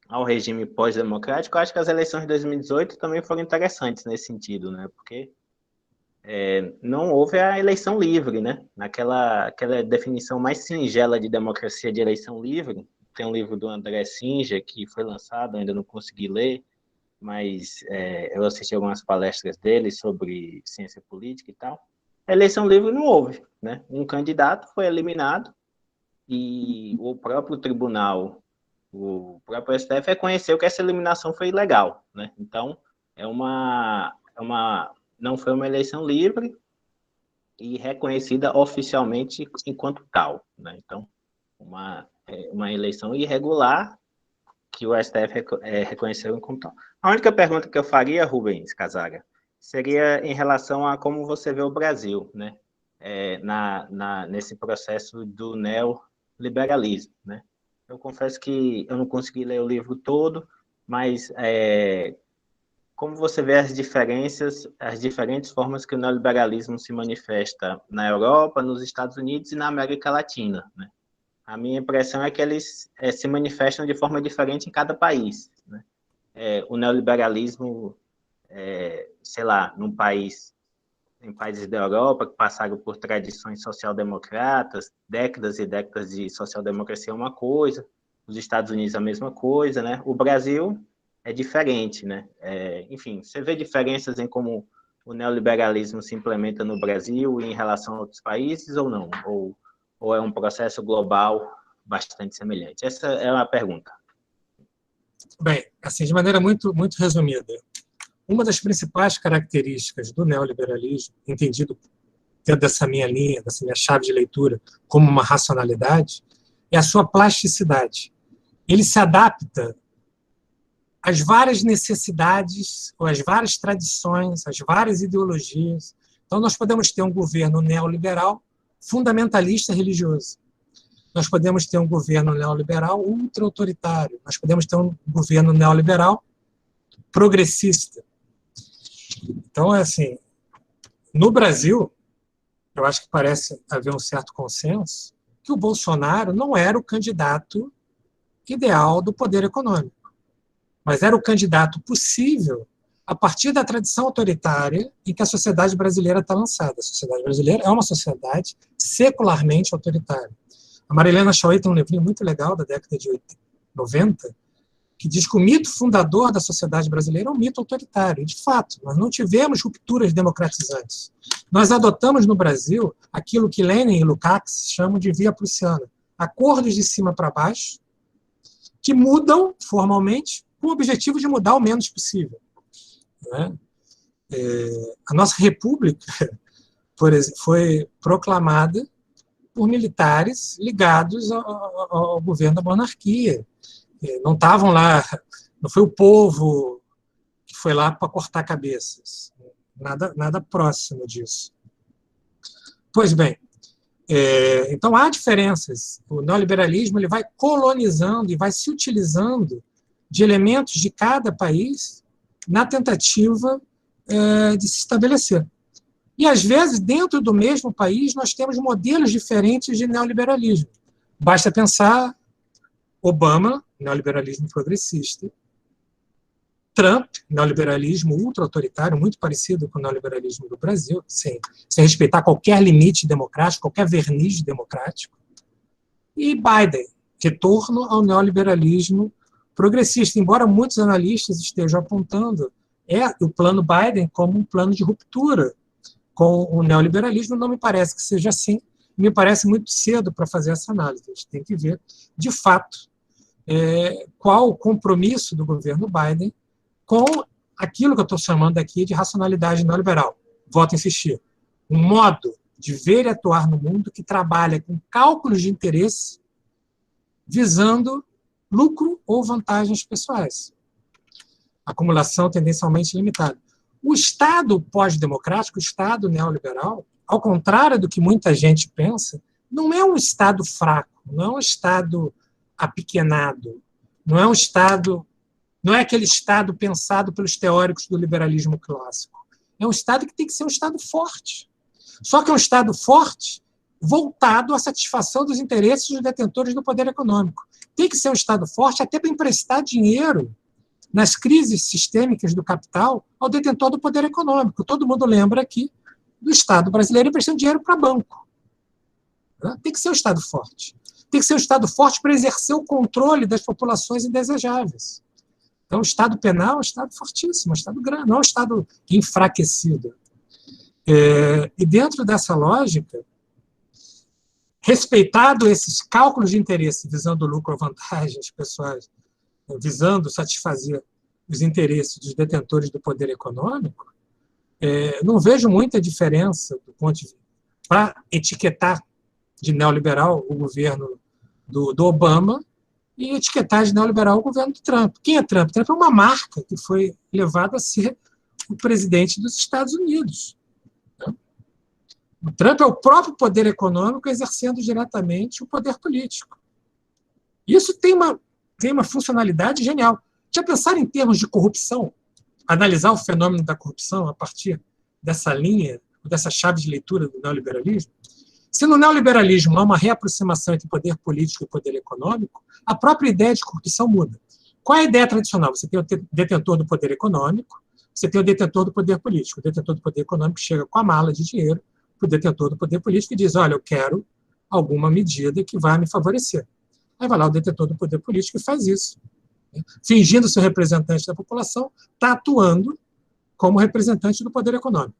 ao regime pós-democrático, eu acho que as eleições de 2018 também foram interessantes nesse sentido, né? Porque não houve a eleição livre, né? Aquela definição mais singela de democracia de eleição livre. Tem um livro do André Singer que foi lançado, ainda não consegui ler, mas eu assisti algumas palestras dele sobre ciência política e tal. A eleição livre não houve, né? Um candidato foi eliminado e o próprio tribunal, o próprio STF reconheceu que essa eliminação foi ilegal, né? Então, não foi uma eleição livre e reconhecida oficialmente enquanto tal, né? Então, uma eleição irregular que o STF reconheceu como tal. A única pergunta que eu faria, Rubens Casaga, seria em relação a como você vê o Brasil, né? Nesse processo do neoliberalismo, né? Eu confesso que eu não consegui ler o livro todo, mas como você vê as diferentes formas que o neoliberalismo se manifesta na Europa, nos Estados Unidos e na América Latina, né? A minha impressão é que eles se manifestam de forma diferente em cada país, né? O neoliberalismo, sei lá, em países da Europa que passaram por tradições social-democratas, décadas e décadas de social-democracia é uma coisa, os Estados Unidos a mesma coisa, né? O Brasil é diferente, né? Enfim, você vê diferenças em como o neoliberalismo se implementa no Brasil e em relação a outros países ou não? Ou é um processo global bastante semelhante? Essa é uma pergunta. Bem, assim, de maneira muito, muito resumida, uma das principais características do neoliberalismo, entendido dentro dessa minha linha, dessa minha chave de leitura, como uma racionalidade, é a sua plasticidade. Ele se adapta as várias necessidades, ou as várias tradições, as várias ideologias. Então, nós podemos ter um governo neoliberal fundamentalista religioso. Nós podemos ter um governo neoliberal ultra-autoritário. Nós podemos ter um governo neoliberal progressista. Então, é assim, no Brasil, eu acho que parece haver um certo consenso que o Bolsonaro não era o candidato ideal do poder econômico, mas era o candidato possível a partir da tradição autoritária em que a sociedade brasileira está lançada. A sociedade brasileira é uma sociedade secularmente autoritária. A Marilena Chauí tem um livrinho muito legal da década de 90, que diz que o mito fundador da sociedade brasileira é um mito autoritário. E, de fato, nós não tivemos rupturas democratizantes. Nós adotamos no Brasil aquilo que Lenin e Lukács chamam de via prussiana, acordos de cima para baixo, que mudam formalmente com o objetivo de mudar o menos possível. Né? A nossa república, por exemplo, foi proclamada por militares ligados ao governo da monarquia. Não estavam lá, não foi o povo que foi lá para cortar cabeças. Nada próximo disso. Pois bem, então há diferenças. O neoliberalismo ele vai colonizando e vai se utilizando de elementos de cada país na tentativa de se estabelecer. E, às vezes, dentro do mesmo país, nós temos modelos diferentes de neoliberalismo. Basta pensar Obama, neoliberalismo progressista, Trump, neoliberalismo ultra-autoritário, muito parecido com o neoliberalismo do Brasil, sem respeitar qualquer limite democrático, qualquer verniz democrático, e Biden, retorno ao neoliberalismo progressista, embora muitos analistas estejam apontando o plano Biden como um plano de ruptura com o neoliberalismo. Não me parece que seja assim, me parece muito cedo para fazer essa análise. A gente tem que ver, de fato, qual o compromisso do governo Biden com aquilo que eu estou chamando aqui de racionalidade neoliberal. Volto a insistir. Um modo de ver e atuar no mundo que trabalha com cálculos de interesse visando lucro ou vantagens pessoais. Acumulação tendencialmente limitada. O Estado pós-democrático, o Estado neoliberal, ao contrário do que muita gente pensa, não é um Estado fraco, não é um Estado apequenado, não é aquele Estado pensado pelos teóricos do liberalismo clássico. É um Estado que tem que ser um Estado forte. Só que é um Estado forte voltado à satisfação dos interesses dos detentores do poder econômico. Tem que ser um Estado forte até para emprestar dinheiro nas crises sistêmicas do capital ao detentor do poder econômico. Todo mundo lembra aqui do Estado brasileiro emprestando dinheiro para banco. Tem que ser um Estado forte. Tem que ser um Estado forte para exercer o controle das populações indesejáveis. Então, o Estado penal é um Estado fortíssimo, um Estado grande, não é um Estado enfraquecido. E dentro dessa lógica, respeitado esses cálculos de interesse visando lucro ou vantagens pessoais, visando satisfazer os interesses dos detentores do poder econômico, não vejo muita diferença do ponto de vista para etiquetar de neoliberal o governo do Obama e etiquetar de neoliberal o governo do Trump. Quem é Trump? Trump é uma marca que foi levada a ser o presidente dos Estados Unidos. O Trump é o próprio poder econômico exercendo diretamente o poder político. Isso tem uma funcionalidade genial. Já pensaram em termos de corrupção? Analisar o fenômeno da corrupção a partir dessa linha, dessa chave de leitura do neoliberalismo? Se no neoliberalismo há uma reaproximação entre poder político e poder econômico, a própria ideia de corrupção muda. Qual é a ideia tradicional? Você tem o detentor do poder econômico, você tem o detentor do poder político. O detentor do poder econômico chega com a mala de dinheiro para o detentor do poder político e diz: olha, eu quero alguma medida que vai me favorecer. Aí vai lá o detentor do poder político e faz isso. Fingindo ser representante da população, está atuando como representante do poder econômico.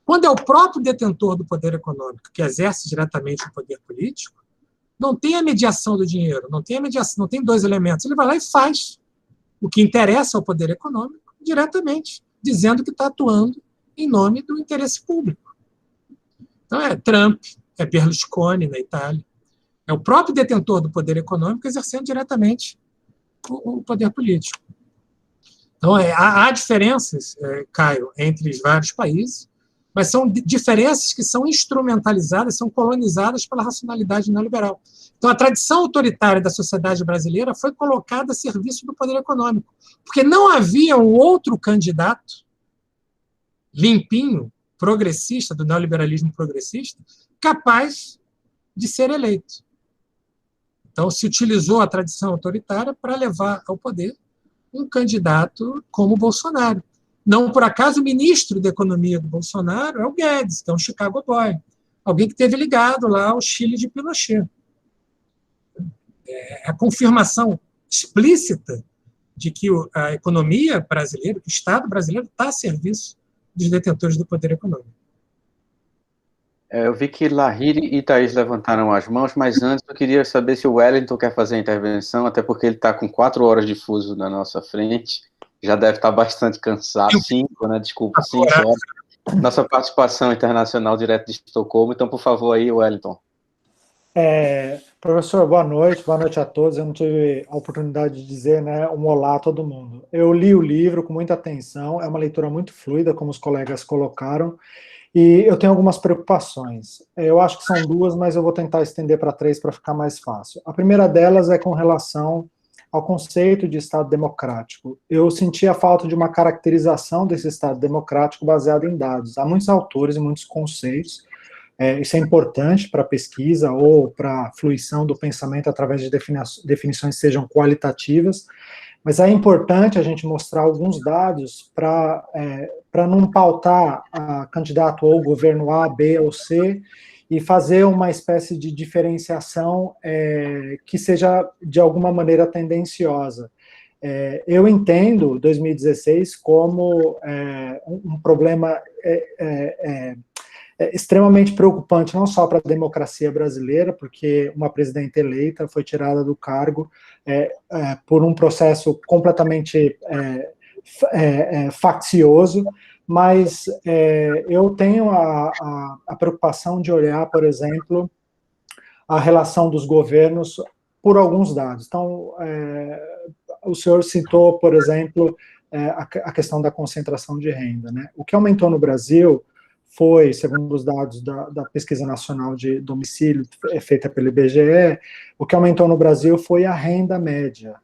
Quando é o próprio detentor do poder econômico que exerce diretamente o poder político, não tem a mediação do dinheiro, não tem dois elementos. Ele vai lá e faz o que interessa ao poder econômico diretamente, dizendo que está atuando em nome do interesse público. Então é Trump, é Berlusconi na Itália, é o próprio detentor do poder econômico exercendo diretamente o poder político. Então, há diferenças, Caio, entre os vários países, mas são diferenças que são instrumentalizadas, são colonizadas pela racionalidade neoliberal. Então, a tradição autoritária da sociedade brasileira foi colocada a serviço do poder econômico, porque não havia um outro candidato limpinho, progressista, do neoliberalismo progressista, capaz de ser eleito. Então, se utilizou a tradição autoritária para levar ao poder um candidato como Bolsonaro. Não por acaso, o ministro da Economia do Bolsonaro é o Guedes, que é um Chicago Boy, alguém que esteve ligado lá ao Chile de Pinochet. É a confirmação explícita de que a economia brasileira, que o Estado brasileiro está a serviço dos detentores do poder econômico. Eu vi que Lahiri e Thaís levantaram as mãos, mas antes eu queria saber se o Wellington quer fazer a intervenção, até porque ele está com 4 horas de fuso na nossa frente, já deve estar bastante cansado, 5, né? Desculpa, 5 horas. Nossa participação internacional direto de Estocolmo, então, por favor, aí, Wellington. Professor, boa noite a todos. Eu não tive a oportunidade de dizer, né, um olá a todo mundo. Eu li o livro com muita atenção, é uma leitura muito fluida, como os colegas colocaram, e eu tenho algumas preocupações. Eu acho que são 2, mas eu vou tentar estender para 3 para ficar mais fácil. A primeira delas é com relação ao conceito de Estado democrático. Eu senti a falta de uma caracterização desse Estado democrático baseado em dados. Há muitos autores e muitos conceitos. Isso é importante para a pesquisa ou para a fluição do pensamento através de definições que sejam qualitativas, mas é importante a gente mostrar alguns dados para não pautar a candidato ou governo A, B ou C e fazer uma espécie de diferenciação que seja, de alguma maneira, tendenciosa. Eu entendo 2016 como um problema extremamente preocupante, não só para a democracia brasileira, porque uma presidenta eleita foi tirada do cargo por um processo completamente faccioso, mas eu tenho a preocupação de olhar, por exemplo, a relação dos governos por alguns dados. Então, o senhor citou, por exemplo, a questão da concentração de renda, né? O que aumentou no Brasil foi, segundo os dados da Pesquisa Nacional de Domicílio, feita pelo IBGE, o que aumentou no Brasil foi a renda média.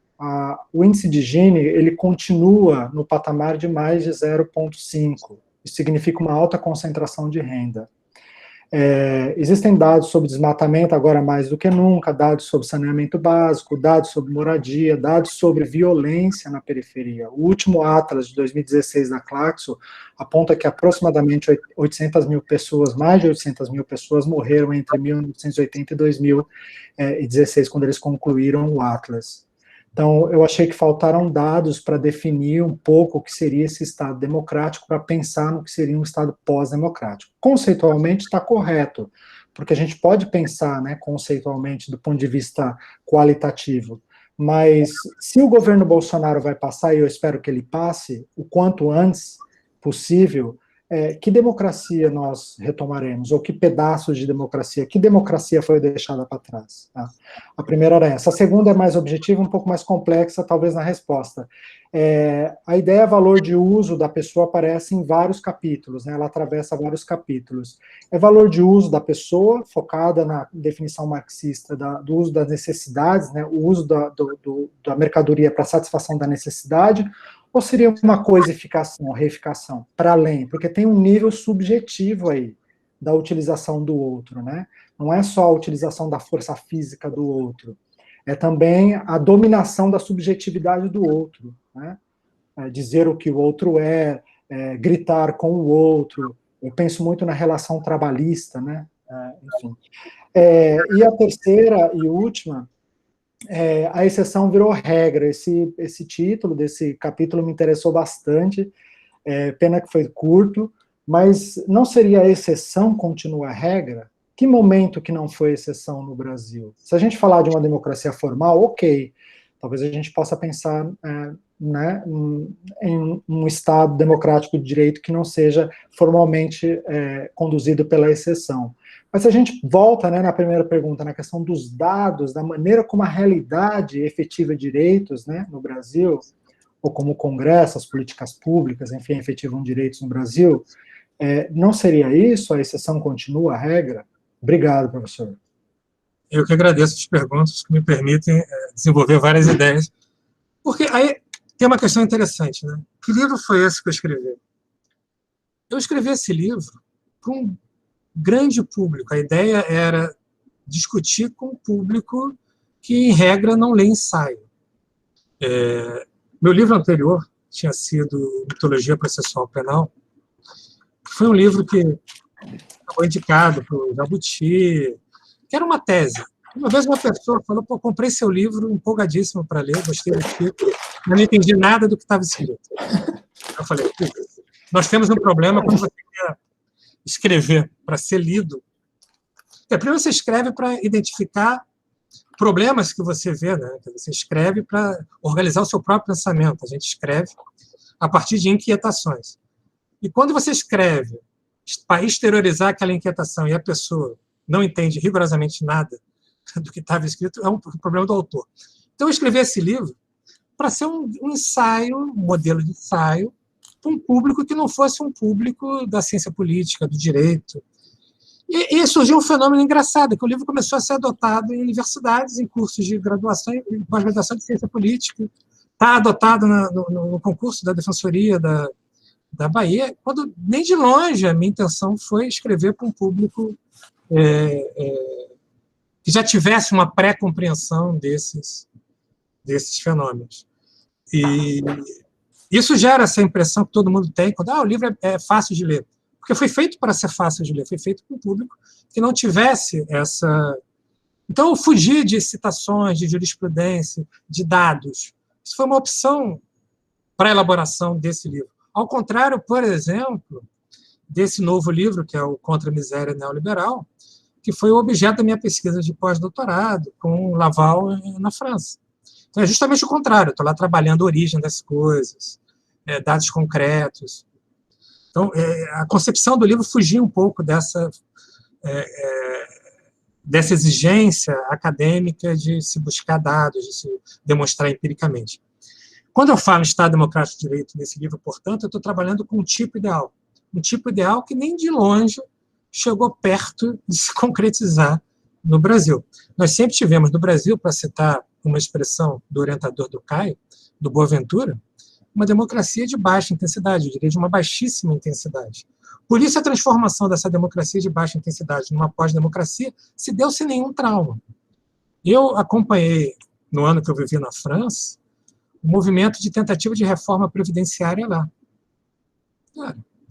O índice de Gini, ele continua no patamar de mais de 0,5. Isso significa uma alta concentração de renda. Existem dados sobre desmatamento agora mais do que nunca, dados sobre saneamento básico, dados sobre moradia, dados sobre violência na periferia. O último Atlas de 2016 da Claxo aponta que aproximadamente 800 mil pessoas, mais de 800 mil pessoas morreram entre 1980 e 2016, quando eles concluíram o Atlas. Então, eu achei que faltaram dados para definir um pouco o que seria esse Estado democrático, para pensar no que seria um Estado pós-democrático. Conceitualmente está correto, porque a gente pode pensar, né, conceitualmente, do ponto de vista qualitativo, mas se o governo Bolsonaro vai passar, e eu espero que ele passe, o quanto antes possível, que democracia nós retomaremos, ou que pedaços de democracia, que democracia foi deixada para trás? Tá? A primeira era essa. A segunda é mais objetiva, um pouco mais complexa, talvez na resposta. A ideia valor de uso da pessoa aparece em vários capítulos, né? Ela atravessa vários capítulos. É valor de uso da pessoa, focada na definição marxista do uso das necessidades, né? O uso da mercadoria para satisfação da necessidade, ou seria uma coisificação, reificação, para além? Porque tem um nível subjetivo aí da utilização do outro, né? Não é só a utilização da força física do outro, é também a dominação da subjetividade do outro, né? Dizer o que o outro gritar com o outro. Eu penso muito na relação trabalhista, né? Enfim. E a terceira e última, a exceção virou regra. Esse título desse capítulo me interessou bastante, pena que foi curto, mas não seria a exceção continuar a regra? Que momento que não foi exceção no Brasil? Se a gente falar de uma democracia formal, ok, talvez a gente possa pensar né, em um Estado democrático de direito que não seja formalmente conduzido pela exceção. Mas se a gente volta, né, na primeira pergunta, na questão dos dados, da maneira como a realidade efetiva de direitos, né, no Brasil, ou como o Congresso, as políticas públicas, enfim, efetivam direitos no Brasil, não seria isso? A exceção continua a regra? Obrigado, professor. Eu que agradeço as perguntas que me permitem desenvolver várias ideias. Porque aí tem uma questão interessante, né? Que livro foi esse que eu escrevi? Eu escrevi esse livro para um grande público. A ideia era discutir com o público que, em regra, não lê ensaio. Meu livro anterior tinha sido Mitologia Processual Penal, que foi um livro que foi indicado para o Jabuti, que era uma tese. Uma vez uma pessoa falou, pô, comprei seu livro empolgadíssimo para ler, gostei do título, mas não entendi nada do que estava escrito. Eu falei, nós temos um problema quando você quer escrever para ser lido. Primeiro você escreve para identificar problemas que você vê, né? Você escreve para organizar o seu próprio pensamento. A gente escreve a partir de inquietações. E quando você escreve para exteriorizar aquela inquietação e a pessoa não entende rigorosamente nada do que estava escrito, é um problema do autor. Então, eu escrevi esse livro para ser um ensaio, um modelo de ensaio, para um público que não fosse um público da ciência política, do direito. E surgiu um fenômeno engraçado, que o livro começou a ser adotado em universidades, em cursos de graduação e pós-graduação de ciência política. Está adotado no concurso da Defensoria da Bahia, quando nem de longe a minha intenção foi escrever para um público que já tivesse uma pré-compreensão desses fenômenos. E isso gera essa impressão que todo mundo tem, quando o livro é fácil de ler. Porque foi feito para ser fácil de ler, foi feito para um público que não tivesse essa... Então, eu fugi de citações, de jurisprudência, de dados. Isso foi uma opção para a elaboração desse livro. Ao contrário, por exemplo, desse novo livro, que é o Contra a Miséria Neoliberal, que foi o objeto da minha pesquisa de pós-doutorado com Laval na França. Então, é justamente o contrário. Estou lá trabalhando a origem das coisas, dados concretos. Então, a concepção do livro fugia um pouco dessa exigência acadêmica de se buscar dados, de se demonstrar empiricamente. Quando eu falo em Estado Democrático de Direito nesse livro, portanto, eu estou trabalhando com um tipo ideal que nem de longe chegou perto de se concretizar no Brasil. Nós sempre tivemos no Brasil, para citar uma expressão do orientador do Caio, do Boaventura, uma democracia de baixa intensidade, eu diria de uma baixíssima intensidade. Por isso, a transformação dessa democracia de baixa intensidade numa pós-democracia se deu sem nenhum trauma. Eu acompanhei, no ano que eu vivi na França, o movimento de tentativa de reforma previdenciária lá.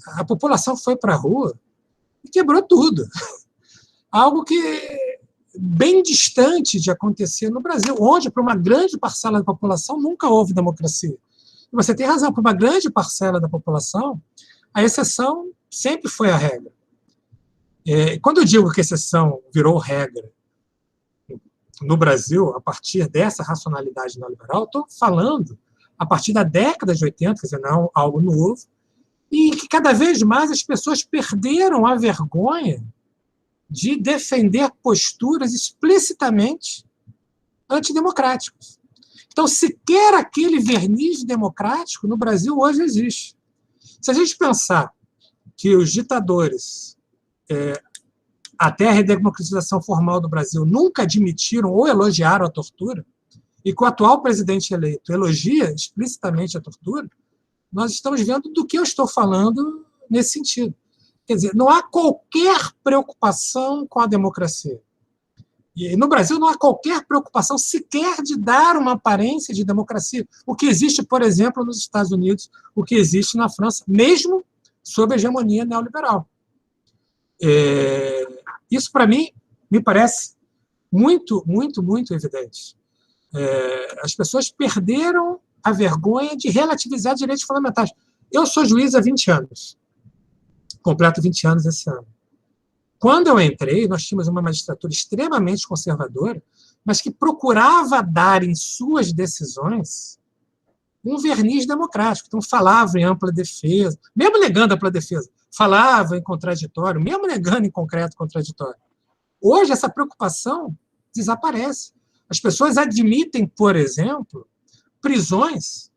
A população foi para a rua e quebrou tudo. Algo que bem distante de acontecer no Brasil, onde, para uma grande parcela da população, nunca houve democracia. E você tem razão, para uma grande parcela da população, a exceção sempre foi a regra. Quando eu digo que a exceção virou regra no Brasil, a partir dessa racionalidade neoliberal, estou falando a partir da década de 80, quer dizer, não algo novo, e que cada vez mais as pessoas perderam a vergonha de defender posturas explicitamente antidemocráticas. Então, sequer aquele verniz democrático no Brasil hoje existe. Se a gente pensar que os ditadores, até a redemocratização formal do Brasil, nunca admitiram ou elogiaram a tortura, e que o atual presidente eleito elogia explicitamente a tortura, nós estamos vendo do que eu estou falando nesse sentido. Quer dizer, não há qualquer preocupação com a democracia. E no Brasil não há qualquer preocupação sequer de dar uma aparência de democracia. O que existe, por exemplo, nos Estados Unidos, o que existe na França, mesmo sob a hegemonia neoliberal. Isso, para mim, me parece muito, muito, muito evidente. As pessoas perderam a vergonha de relativizar direitos fundamentais. Eu sou juiz há 20 anos. Completo 20 anos esse ano. Quando eu entrei, nós tínhamos uma magistratura extremamente conservadora, mas que procurava dar em suas decisões um verniz democrático. Então, falava em ampla defesa, mesmo negando ampla defesa, falava em contraditório, mesmo negando em concreto contraditório. Hoje, essa preocupação desaparece. As pessoas admitem, por exemplo, prisões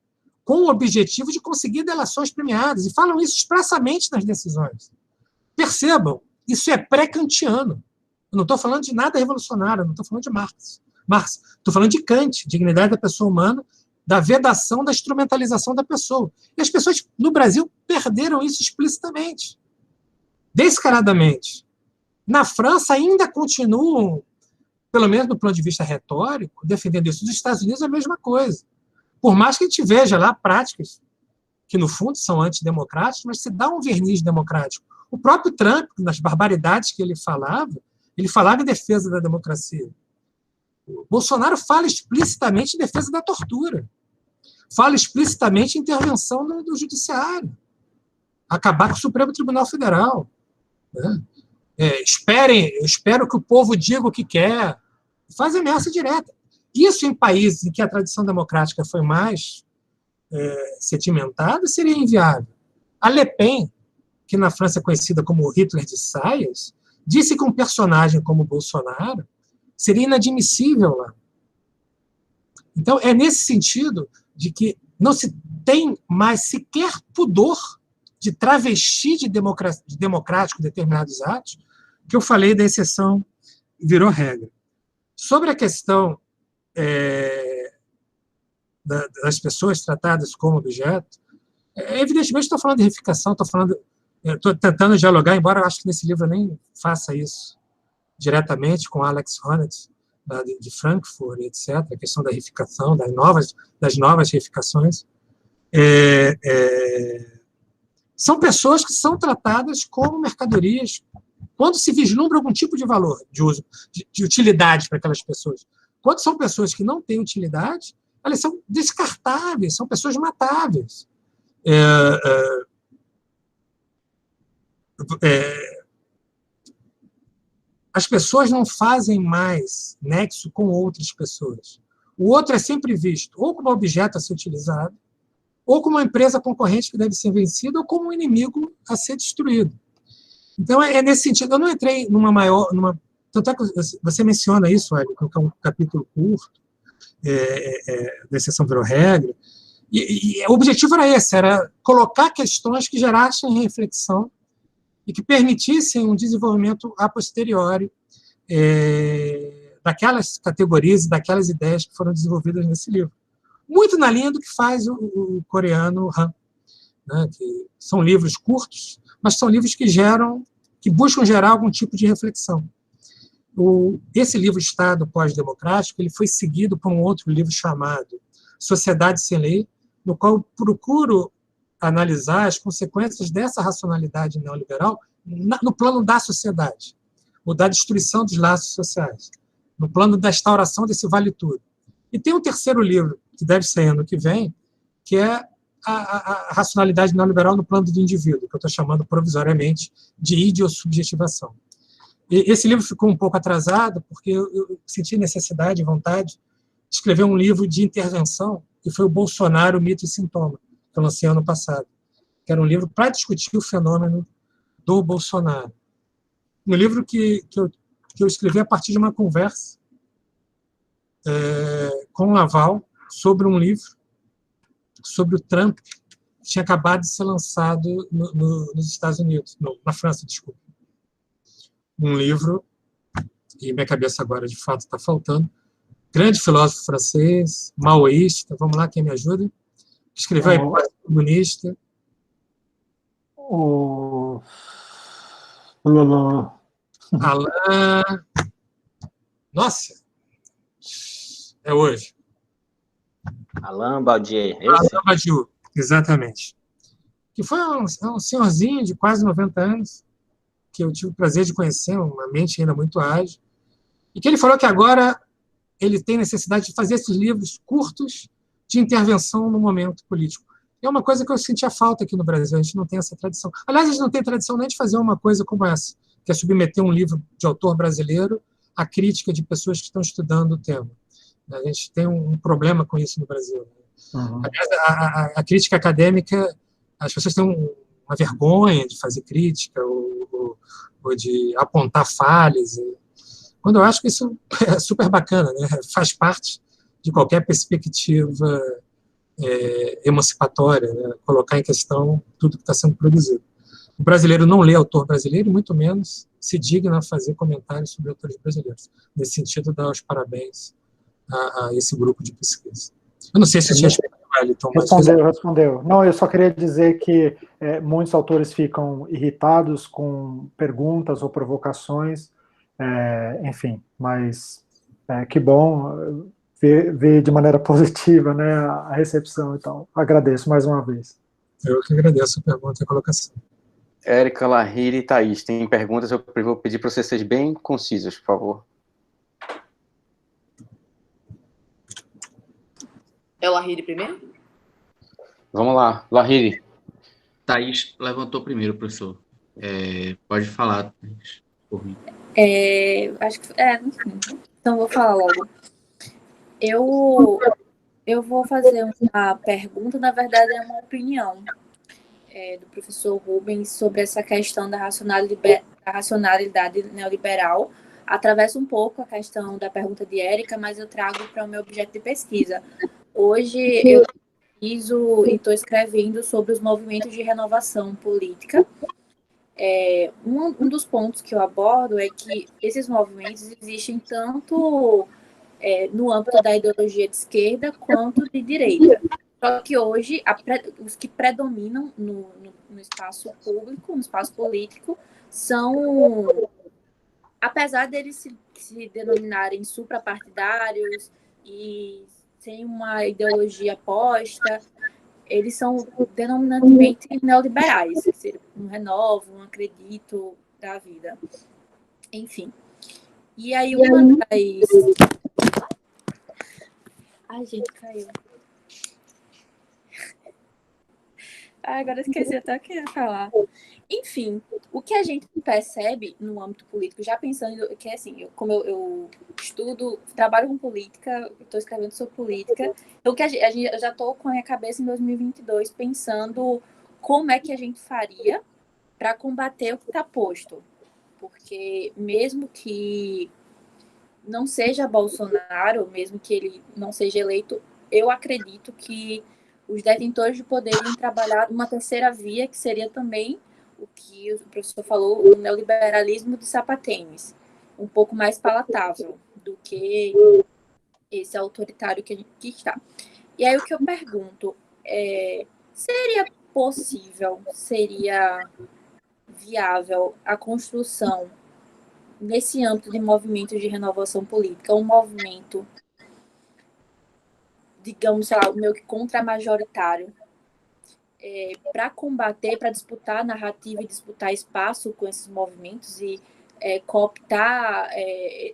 com o objetivo de conseguir delações premiadas, e falam isso expressamente nas decisões. Percebam, isso é pré-kantiano. Eu não estou falando de nada revolucionário, eu não estou falando de Marx. Estou falando de Kant, dignidade da pessoa humana, da vedação, da instrumentalização da pessoa. E as pessoas no Brasil perderam isso explicitamente, descaradamente. Na França ainda continuam, pelo menos do ponto de vista retórico, defendendo isso. Nos Estados Unidos é a mesma coisa. Por mais que a gente veja lá práticas que, no fundo, são antidemocráticas, mas se dá um verniz democrático. O próprio Trump, nas barbaridades que ele falava em defesa da democracia. O Bolsonaro fala explicitamente em defesa da tortura. Fala explicitamente em intervenção do judiciário. Acabar com o Supremo Tribunal Federal. Né? Eu espero que o povo diga o que quer. Faz ameaça direta. Isso em países em que a tradição democrática foi mais sedimentada seria inviável. A Le Pen, que na França é conhecida como Hitler de saias, disse que um personagem como Bolsonaro seria inadmissível lá. Então, é nesse sentido de que não se tem mais sequer pudor de travestir de democrático determinados atos, que eu falei da exceção virou regra. Sobre a questão das pessoas tratadas como objeto, evidentemente estou falando de reificação, estou tentando dialogar, embora eu acho que nesse livro eu nem faça isso diretamente com Alex Honneth, de Frankfurt, etc., a questão da reificação, das novas reificações. São pessoas que são tratadas como mercadorias quando se vislumbra algum tipo de valor, de uso, de utilidade para aquelas pessoas. Quando são pessoas que não têm utilidade, elas são descartáveis, são pessoas matáveis. As pessoas não fazem mais nexo com outras pessoas. O outro é sempre visto ou como objeto a ser utilizado, ou como uma empresa concorrente que deve ser vencida, ou como um inimigo a ser destruído. Então, é nesse sentido. Eu não entrei numa maior... Tanto é que você menciona isso, Hélio, que é um capítulo curto, da exceção virou regra, e o objetivo era esse, era colocar questões que gerassem reflexão e que permitissem um desenvolvimento a posteriori daquelas categorias e daquelas ideias que foram desenvolvidas nesse livro. Muito na linha do que faz o coreano Han, né, que são livros curtos, mas são livros que buscam gerar algum tipo de reflexão. Esse livro Estado Pós-Democrático ele foi seguido por um outro livro chamado Sociedade Sem Lei, no qual eu procuro analisar as consequências dessa racionalidade neoliberal no plano da sociedade, ou da destruição dos laços sociais, no plano da instauração desse vale-tudo. E tem um terceiro livro, que deve sair ano que vem, que é a racionalidade neoliberal no plano do indivíduo, que eu estou chamando provisoriamente de idiosubjetivação. E esse livro ficou um pouco atrasado, porque eu senti necessidade e vontade de escrever um livro de intervenção, que foi o Bolsonaro, Mito e Sintoma, que eu lancei ano passado, que era um livro para discutir o fenômeno do Bolsonaro. Um livro que eu escrevi a partir de uma conversa com o Laval sobre um livro sobre o Trump, que tinha acabado de ser lançado nos Estados Unidos, na França, desculpa. Um livro, e minha cabeça agora, de fato, está faltando, grande filósofo francês, maoísta, vamos lá, quem me ajuda? Escreveu a Hipótese Comunista. Alain... Nossa! É hoje. Alain Badiou. Alain Badiou, exatamente. Que foi um senhorzinho de quase 90 anos, que eu tive o prazer de conhecer, uma mente ainda muito ágil, e que ele falou que agora ele tem necessidade de fazer esses livros curtos de intervenção no momento político. É uma coisa que eu sentia falta aqui no Brasil, a gente não tem essa tradição. Aliás, a gente não tem tradição nem de fazer uma coisa como essa, que é submeter um livro de autor brasileiro à crítica de pessoas que estão estudando o tema. A gente tem um problema com isso no Brasil. Uhum. Aliás, a crítica acadêmica, as pessoas têm uma vergonha de fazer crítica ou de apontar falhas, quando eu acho que isso é super bacana, né? Faz parte de qualquer perspectiva emancipatória, né? Colocar em questão tudo que está sendo produzido. O brasileiro não lê autor brasileiro, muito menos se digna a fazer comentários sobre autores brasileiros. Nesse sentido, dar os parabéns a esse grupo de pesquisa. Eu não sei se você Wellington, mas... Respondeu. Não, eu só queria dizer que muitos autores ficam irritados com perguntas ou provocações, enfim, mas que bom ver de maneira positiva, né, a recepção. Então, agradeço mais uma vez. Eu que agradeço a pergunta e a colocação. Érica, Lahiri e Thaís, tem perguntas, eu vou pedir para vocês serem bem concisas, por favor. É o Lahiri primeiro? Vamos lá, Lahiri. Thaís levantou primeiro, professor. Pode falar, Thaís, por mim. Acho que... enfim. Então, vou falar logo. Eu vou fazer uma pergunta, na verdade é uma opinião do professor Rubens sobre essa questão da racionalidade neoliberal. Atravessa um pouco a questão da pergunta de Érica, mas eu trago para o meu objeto de pesquisa. Hoje eu pesquiso e estou escrevendo sobre os movimentos de renovação política. Um dos pontos que eu abordo é que esses movimentos existem tanto no âmbito da ideologia de esquerda quanto de direita. Só que hoje, os que predominam no espaço público, no espaço político, são, apesar deles se denominarem suprapartidários e sem uma ideologia posta, eles são denominantemente neoliberais, ou seja, um renovo, um acredito da vida. Enfim. E aí, uma das... Ai, gente, caiu. Agora esqueci até o que ia falar. Enfim, o que a gente percebe no âmbito político, já pensando que, assim, como eu estudo, trabalho com política, estou escrevendo sobre política, então eu já estou com a minha cabeça em 2022 pensando como é que a gente faria para combater o que está posto. Porque mesmo que não seja Bolsonaro, mesmo que ele não seja eleito, eu acredito que os detentores de poder iriam trabalhar uma terceira via, que seria também o que o professor falou, o neoliberalismo de sapatênis, um pouco mais palatável do que esse autoritário que está. E aí o que eu pergunto seria possível, seria viável a construção nesse âmbito de movimentos de renovação política, um movimento, digamos, sei lá, o meu que contra-majoritário, para combater, para disputar narrativa e disputar espaço com esses movimentos e cooptar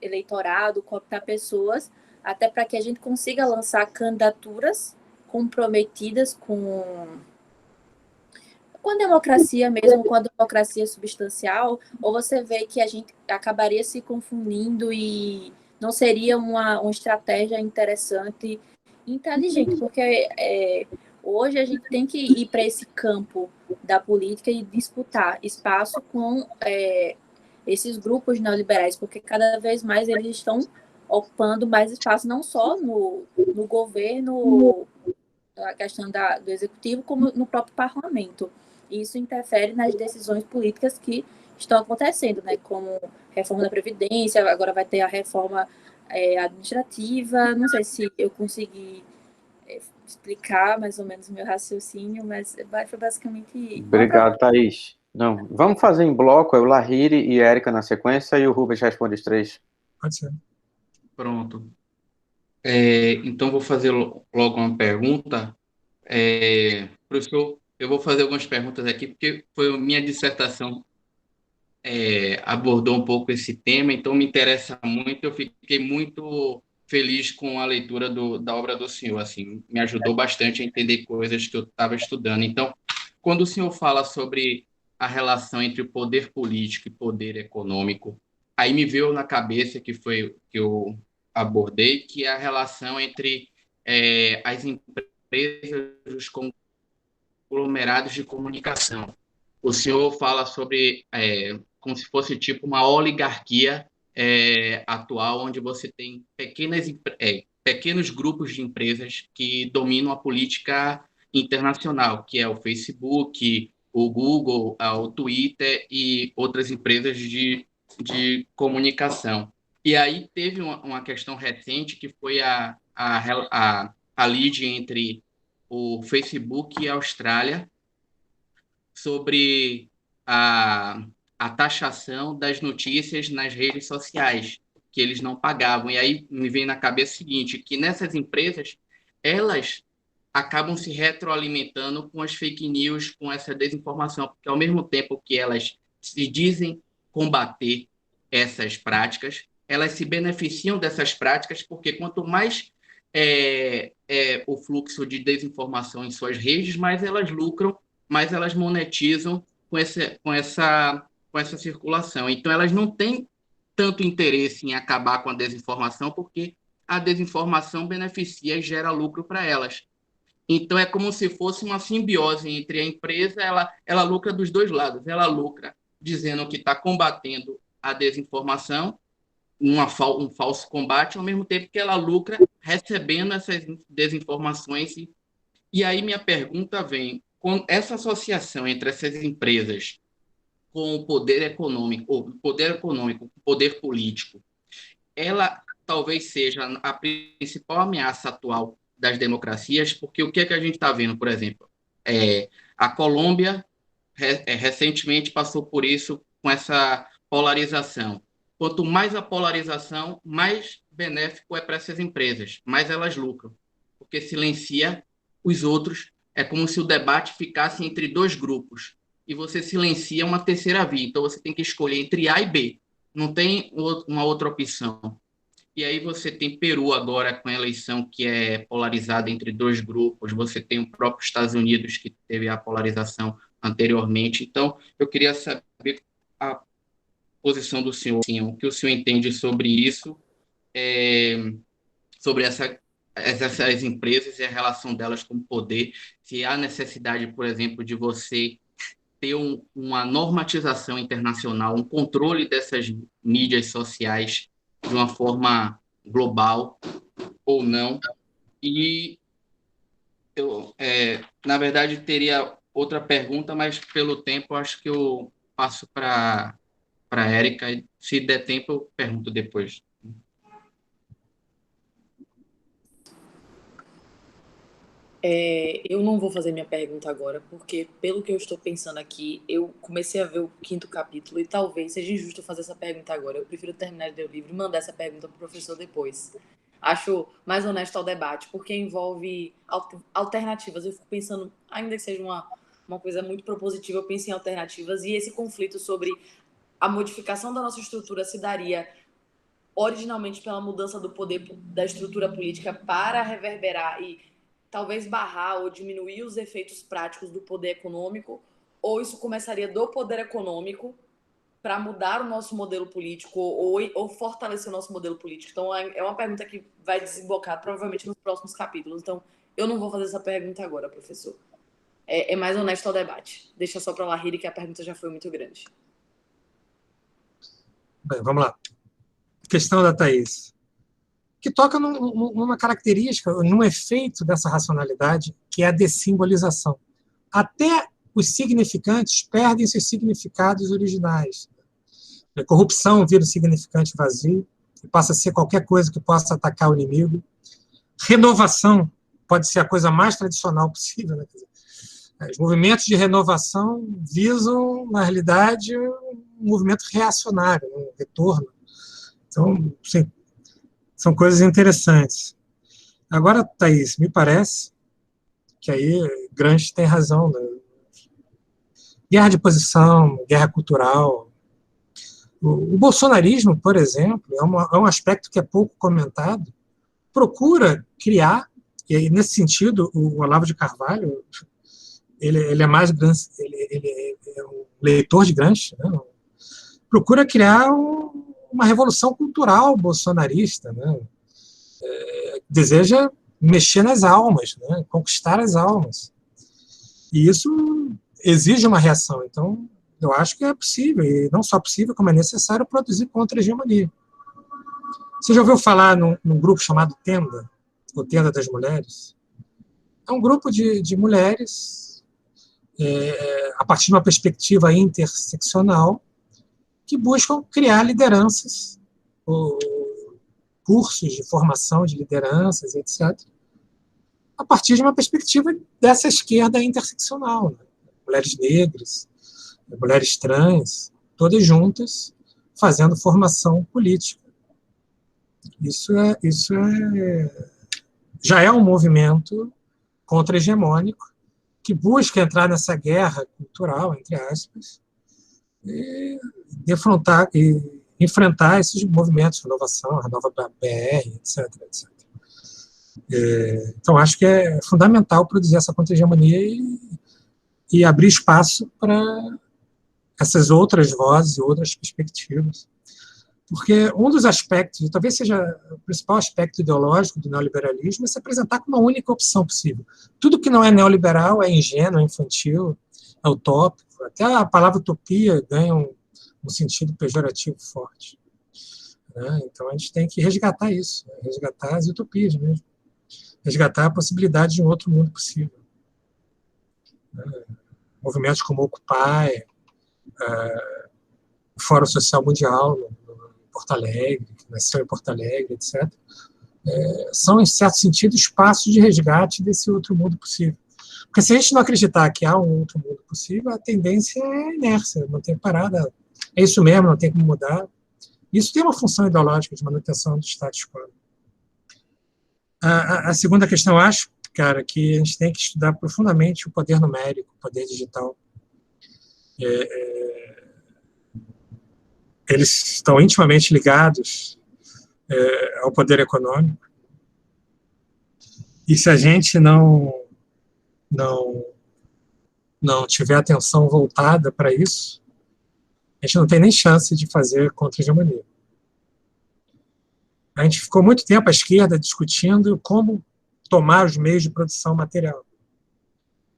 eleitorado, cooptar pessoas, até para que a gente consiga lançar candidaturas comprometidas com a democracia mesmo, com a democracia substancial, ou você vê que a gente acabaria se confundindo e não seria uma estratégia interessante e inteligente, porque hoje a gente tem que ir para esse campo da política e disputar espaço com esses grupos neoliberais, porque cada vez mais eles estão ocupando mais espaço, não só no governo, a questão do executivo, como no próprio parlamento. E isso interfere nas decisões políticas que estão acontecendo, né? Como reforma da Previdência, agora vai ter a reforma administrativa. Não sei se eu consegui explicar mais ou menos o meu raciocínio, mas foi basicamente isso. Obrigado, Thaís. Não, vamos fazer em bloco, o Lahiri e a Érica na sequência, e o Rubens responde os três. Pode ser. Pronto. Então, vou fazer logo uma pergunta. Professor, eu vou fazer algumas perguntas aqui, porque foi minha dissertação abordou um pouco esse tema, então me interessa muito. Eu fiquei muito feliz com a leitura da obra do senhor, assim, me ajudou bastante a entender coisas que eu estava estudando. Então, quando o senhor fala sobre a relação entre o poder político e poder econômico, aí me veio na cabeça, que foi que eu abordei, que é a relação entre as empresas, os conglomerados de comunicação. O senhor fala sobre como se fosse tipo uma oligarquia atual, onde você tem pequenos grupos de empresas que dominam a política internacional, que é o Facebook, o Google, o Twitter e outras empresas de comunicação. E aí teve uma questão recente que foi a lide entre o Facebook e a Austrália sobre a taxação das notícias nas redes sociais, que eles não pagavam. E aí me vem na cabeça o seguinte, que nessas empresas, elas acabam se retroalimentando com as fake news, com essa desinformação, porque ao mesmo tempo que elas se dizem combater essas práticas, elas se beneficiam dessas práticas, porque quanto mais o fluxo de desinformação em suas redes, mais elas lucram, mais elas monetizam com essa circulação. Então, elas não têm tanto interesse em acabar com a desinformação, porque a desinformação beneficia e gera lucro para elas. Então, é como se fosse uma simbiose entre a empresa, ela lucra dos dois lados. Ela lucra dizendo que está combatendo a desinformação, um falso combate, ao mesmo tempo que ela lucra recebendo essas desinformações. E aí minha pergunta vem, com essa associação entre essas empresas com o poder econômico, o poder político, ela talvez seja a principal ameaça atual das democracias, porque o que é que a gente está vendo, por exemplo? A Colômbia recentemente passou por isso com essa polarização. Quanto mais a polarização, mais benéfico é para essas empresas, mais elas lucram, porque silencia os outros. É como se o debate ficasse entre dois grupos e você silencia uma terceira via. Então, você tem que escolher entre A e B. Não tem uma outra opção. E aí você tem Peru agora com a eleição que é polarizada entre dois grupos. Você tem o próprio Estados Unidos que teve a polarização anteriormente. Então, eu queria saber a posição do senhor, o que o senhor entende sobre isso, sobre essas empresas e a relação delas com o poder, se há necessidade, por exemplo, de você ter uma normatização internacional, um controle dessas mídias sociais de uma forma global ou não. E eu, na verdade, teria outra pergunta, mas pelo tempo acho que eu passo para a Érica, e se der tempo eu pergunto depois. Eu não vou fazer minha pergunta agora, porque, pelo que eu estou pensando aqui, eu comecei a ver o 5º capítulo e talvez seja injusto fazer essa pergunta agora. Eu prefiro terminar de ler o livro e mandar essa pergunta para o professor depois. Acho mais honesto ao debate, porque envolve alternativas. Eu fico pensando, ainda que seja uma coisa muito propositiva, eu penso em alternativas, e esse conflito sobre a modificação da nossa estrutura se daria originalmente pela mudança do poder da estrutura política para reverberar e talvez barrar ou diminuir os efeitos práticos do poder econômico, ou isso começaria do poder econômico para mudar o nosso modelo político ou fortalecer o nosso modelo político. Então, é uma pergunta que vai desembocar provavelmente nos próximos capítulos. Então, eu não vou fazer essa pergunta agora, professor. É mais honesto ao debate. Deixa só para lá, Riri, que a pergunta já foi muito grande. Bem, vamos lá. Questão da Thaís, que toca numa característica, num efeito dessa racionalidade, que é a dessimbolização. Até os significantes perdem seus significados originais. A corrupção vira um significante vazio e passa a ser qualquer coisa que possa atacar o inimigo. Renovação pode ser a coisa mais tradicional possível, né? Os movimentos de renovação visam, na realidade, um movimento reacionário, um retorno. Então, sim, são coisas interessantes. Agora, Thaís, me parece que aí Gramsci tem razão, né? Guerra de posição, guerra cultural. O bolsonarismo, por exemplo, é um aspecto que é pouco comentado, procura criar, e aí, nesse sentido, o Olavo de Carvalho, ele é mais ele é um leitor de Gramsci, né? Procura criar uma revolução cultural bolsonarista, né? Deseja mexer nas almas, né? Conquistar as almas. E isso exige uma reação. Então, eu acho que é possível, e não só possível, como é necessário produzir contra-hegemonia. Você já ouviu falar num grupo chamado Tenda? ou Tenda das Mulheres, é um grupo de mulheres, a partir de uma perspectiva interseccional, que buscam criar lideranças, ou cursos de formação de lideranças, etc., a partir de uma perspectiva dessa esquerda interseccional, né? Mulheres negras, mulheres trans, todas juntas, fazendo formação política. Isso já é um movimento contra-hegemônico que busca entrar nessa guerra cultural, entre aspas, e defrontar e enfrentar esses movimentos de inovação, a nova BR, etc. Então, acho que é fundamental produzir essa contra-hegemonia e abrir espaço para essas outras vozes e outras perspectivas. Porque um dos aspectos, talvez seja o principal aspecto ideológico do neoliberalismo, é se apresentar como uma única opção possível. Tudo que não é neoliberal é ingênuo, é infantil, é utópico. Até a palavra utopia ganha um sentido pejorativo forte. Então, a gente tem que resgatar isso, resgatar as utopias mesmo, resgatar a possibilidade de um outro mundo possível. Movimentos como o Occupy, o Fórum Social Mundial, Porto Alegre, que nasceu em Porto Alegre, etc., são, em certo sentido, espaços de resgate desse outro mundo possível. Porque se a gente não acreditar que há um outro mundo possível, a tendência é inércia, manter parada. É isso mesmo, não tem como mudar. Isso tem uma função ideológica de manutenção do status quo. A segunda questão, eu acho, cara, que a gente tem que estudar profundamente o poder numérico, o poder digital. Eles estão intimamente ligados ao poder econômico. E se a gente não tiver atenção voltada para isso, a gente não tem nem chance de fazer contra-hegemonia. A gente ficou muito tempo à esquerda discutindo como tomar os meios de produção material.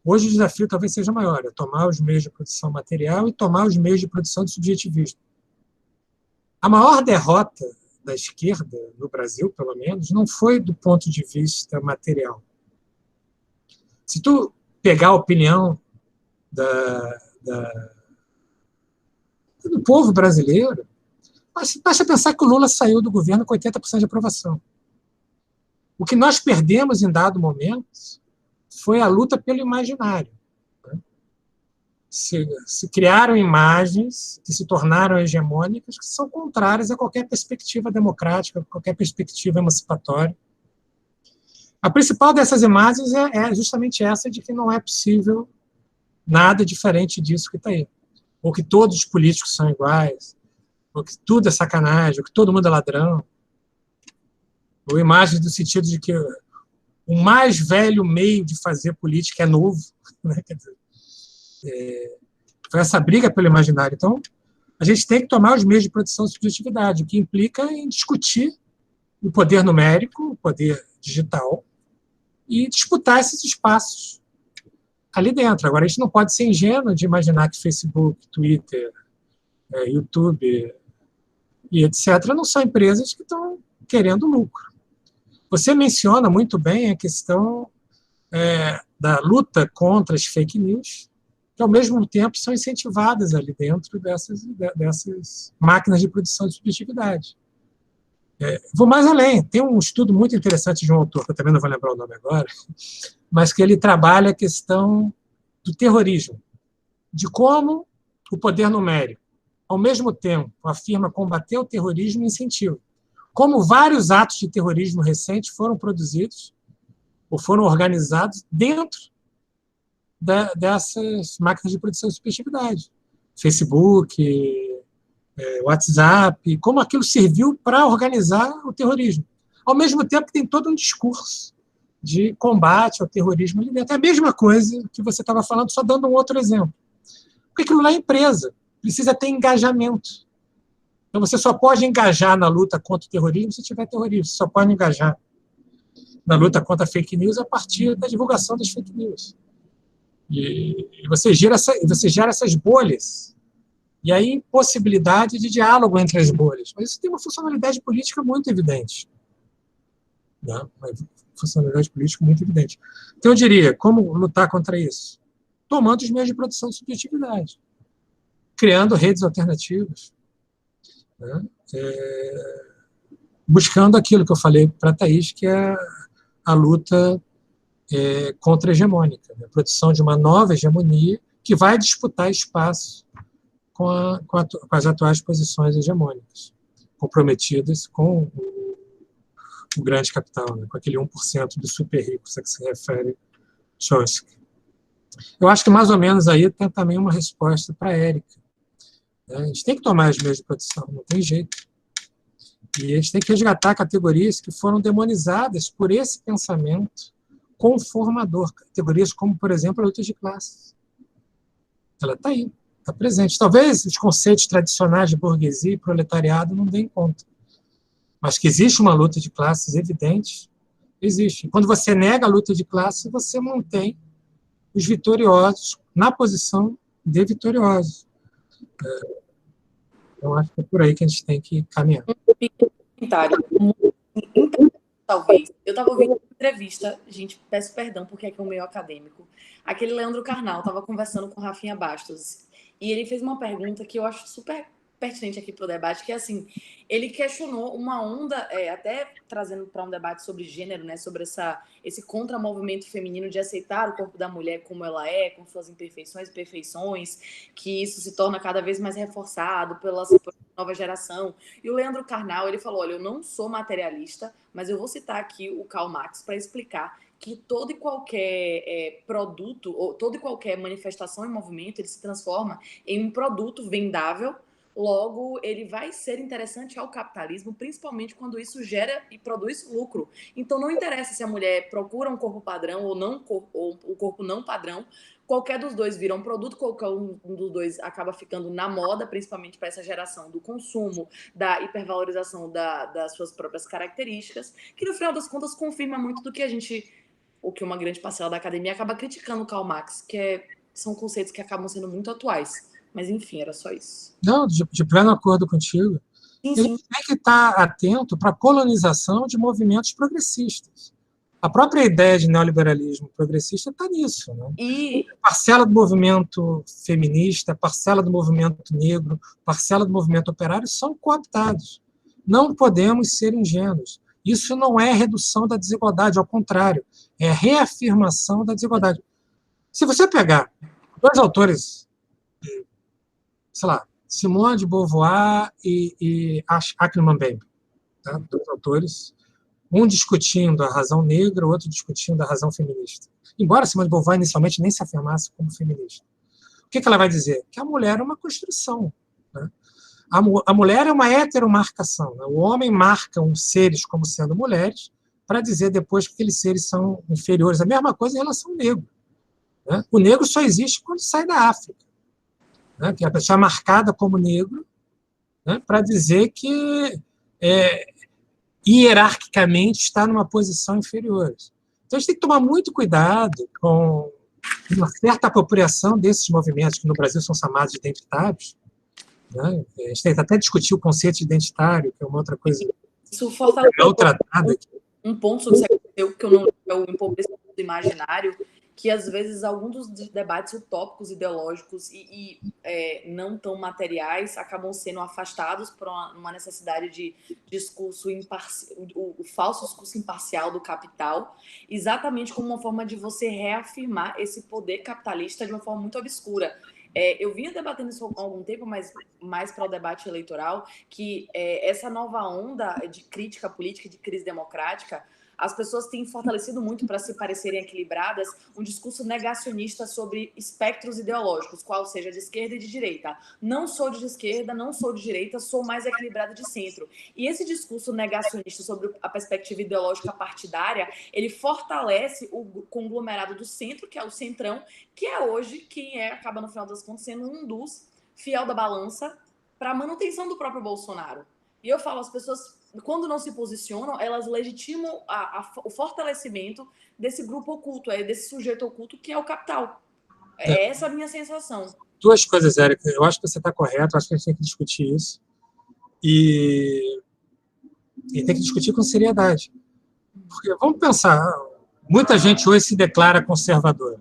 Hoje o desafio talvez seja maior, é tomar os meios de produção material e tomar os meios de produção de subjetivismo. A maior derrota da esquerda, no Brasil, pelo menos, não foi do ponto de vista material. Se tu pegar a opinião do povo brasileiro, basta pensar que o Lula saiu do governo com 80% de aprovação. O que nós perdemos em dado momento foi a luta pelo imaginário. Se criaram imagens que se tornaram hegemônicas, que são contrárias a qualquer perspectiva democrática, qualquer perspectiva emancipatória. A principal dessas imagens é justamente essa de que não é possível nada diferente disso que está aí. Ou que todos os políticos são iguais, ou que tudo é sacanagem, ou que todo mundo é ladrão. Ou imagens do sentido de que o mais velho meio de fazer política é novo. Né? Quer dizer, foi essa briga pelo imaginário. Então, a gente tem que tomar os meios de produção de subjetividade, o que implica em discutir o poder numérico, o poder digital, e disputar esses espaços ali dentro. Agora, a gente não pode ser ingênuo de imaginar que Facebook, Twitter, YouTube e etc. não são empresas que estão querendo lucro. Você menciona muito bem a questão da luta contra as fake news, que, ao mesmo tempo, são incentivadas ali dentro dessas máquinas de produção de subjetividade. Vou mais além. Tem um estudo muito interessante de um autor, que eu também não vou lembrar o nome agora, mas que ele trabalha a questão do terrorismo, de como o poder numérico, ao mesmo tempo, afirma combater o terrorismo e incentiva. Como vários atos de terrorismo recentes foram produzidos ou foram organizados dentro dessas máquinas de produção de subjetividade. Facebook, WhatsApp, como aquilo serviu para organizar o terrorismo. Ao mesmo tempo que tem todo um discurso de combate ao terrorismo ali dentro. É a mesma coisa que você estava falando, só dando um outro exemplo. Porque aquilo lá é empresa, precisa ter engajamento. Então você só pode engajar na luta contra o terrorismo se tiver terrorismo. Você só pode engajar na luta contra a fake news a partir da divulgação das fake news. E você gera essas bolhas. E aí, impossibilidade de diálogo entre as bolhas. Mas isso tem uma funcionalidade política muito evidente. Né? funcionalidade política muito evidente. Então, eu diria, como lutar contra isso? Tomando os meios de produção de subjetividade, criando redes alternativas, né? Buscando aquilo que eu falei para a Thaís, que é a luta contra-hegemônica, né? A produção de uma nova hegemonia que vai disputar espaço com as atuais posições hegemônicas, comprometidas com o grande capital, né? Com aquele 1% dos super ricos a que se refere Chomsky. Eu acho que mais ou menos aí tem também uma resposta para a Érica, né? A gente tem que tomar os meios de produção, não tem jeito. E a gente tem que resgatar categorias que foram demonizadas por esse pensamento conformador. Categorias como, por exemplo, a luta de classes. Ela está aí, está presente. Talvez os conceitos tradicionais de burguesia e proletariado não deem conta. Mas que existe uma luta de classes evidente, existe. Quando você nega a luta de classes, você mantém os vitoriosos na posição de vitoriosos. Eu acho que é por aí que a gente tem que caminhar. Comentário talvez. Eu estava ouvindo uma entrevista, gente, peço perdão porque é que é um meio acadêmico. Aquele Leandro Carnal estava conversando com Rafinha Bastos e ele fez uma pergunta que eu acho super pertinente aqui para o debate, que é assim, ele questionou uma onda, até trazendo para um debate sobre gênero, né, sobre esse contramovimento feminino de aceitar o corpo da mulher como ela é, com suas imperfeições e perfeições, que isso se torna cada vez mais reforçado pela nova geração. E o Leandro Carnal, ele falou, olha, eu não sou materialista, mas eu vou citar aqui o Karl Marx para explicar que todo e qualquer produto, ou toda e qualquer manifestação em movimento, ele se transforma em um produto vendável. Logo, ele vai ser interessante ao capitalismo, principalmente quando isso gera e produz lucro. Então, não interessa se a mulher procura um corpo padrão ou o corpo não padrão, qualquer dos dois vira um produto, qualquer um dos dois acaba ficando na moda, principalmente para essa geração do consumo, da hipervalorização das suas próprias características, que no final das contas confirma muito do que o que uma grande parcela da academia acaba criticando o Karl Marx, são conceitos que acabam sendo muito atuais. Mas, enfim, era só isso. Não, de pleno acordo contigo. Sim, Ele tem que estar atento para a colonização de movimentos progressistas. A própria ideia de neoliberalismo progressista está nisso, né? E parcela do movimento feminista, parcela do movimento negro, parcela do movimento operário são cooptados. Não podemos ser ingênuos. Isso não é redução da desigualdade, ao contrário, é reafirmação da desigualdade. Se você pegar dois autores, sei lá, Simone de Beauvoir e Achille Mbembe, tá? Dois autores, um discutindo a razão negra, o outro discutindo a razão feminista. Embora Simone de Beauvoir inicialmente nem se afirmasse como feminista. O que ela vai dizer? Que a mulher é uma construção, né? A mulher é uma heteromarcação, né? O homem marca os seres como sendo mulheres para dizer depois que aqueles seres são inferiores. A mesma coisa em relação ao negro, né? O negro só existe quando sai da África, né, que a pessoa é marcada como negro, né, para dizer que hierarquicamente está numa posição inferior. Então a gente tem que tomar muito cuidado com uma certa apropriação desses movimentos que no Brasil são chamados de identitários, né? A gente tem que até discutir o conceito de identitário, que é uma outra coisa. Isso fortalece um ponto sobre isso que eu não é o empobrecimento do imaginário, que às vezes alguns dos debates utópicos, ideológicos e não tão materiais acabam sendo afastados por uma necessidade de discurso imparcial, o falso discurso imparcial do capital, exatamente como uma forma de você reafirmar esse poder capitalista de uma forma muito obscura. Eu vinha debatendo isso há algum tempo, mas mais para o debate eleitoral, que essa nova onda de crítica política, de crise democrática, as pessoas têm fortalecido muito para se parecerem equilibradas um discurso negacionista sobre espectros ideológicos, qual seja de esquerda e de direita. Não sou de esquerda, não sou de direita, sou mais equilibrada de centro. E esse discurso negacionista sobre a perspectiva ideológica partidária, ele fortalece o conglomerado do centro, que é o centrão, que é hoje quem acaba, no final das contas, sendo um dos fiel da balança para a manutenção do próprio Bolsonaro. E eu falo, as pessoas, quando não se posicionam, elas legitimam o fortalecimento desse grupo oculto, desse sujeito oculto que é o capital. É essa a minha sensação. Duas coisas, Érica. Eu acho que você está correto, acho que a gente tem que discutir isso. E tem que discutir com seriedade. Porque, vamos pensar, muita gente hoje se declara conservadora.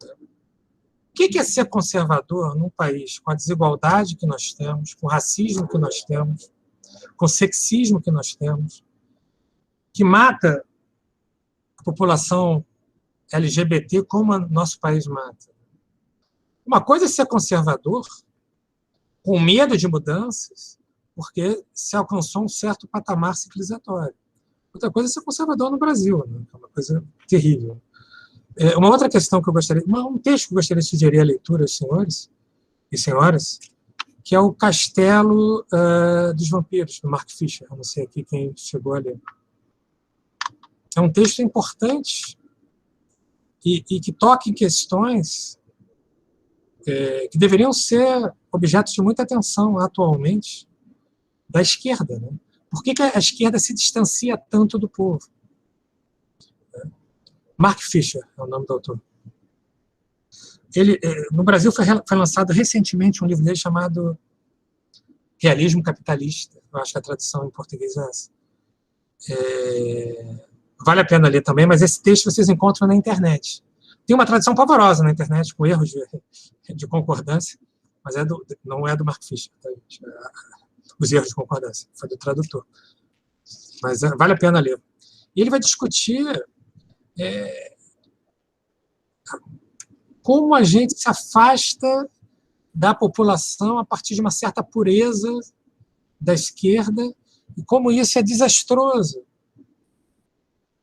O que é ser conservador num país com a desigualdade que nós temos, com o racismo que nós temos, com o sexismo que nós temos, que mata a população LGBT como o nosso país mata? Uma coisa é ser conservador, com medo de mudanças, porque se alcançou um certo patamar civilizatório. Outra coisa é ser conservador no Brasil, né? É uma coisa terrível. Uma outra questão que eu gostaria, um texto que eu gostaria de sugerir à leitura aos senhores e senhoras, que é o Castelo dos Vampiros, do Mark Fisher. Eu não sei aqui quem chegou a ler. É um texto importante e que toca em questões que deveriam ser objetos de muita atenção atualmente da esquerda, né? Por que a esquerda se distancia tanto do povo? Mark Fisher é o nome do autor. No Brasil foi lançado recentemente um livro dele chamado Realismo Capitalista. Eu acho que a tradução em português é essa. Vale a pena ler também, mas esse texto vocês encontram na internet. Tem uma tradução pavorosa na internet, com erros de concordância, mas não é do Mark Fisher, tá, gente? Os erros de concordância, foi do tradutor. Mas vale a pena ler. E ele vai discutir como a gente se afasta da população a partir de uma certa pureza da esquerda e como isso é desastroso.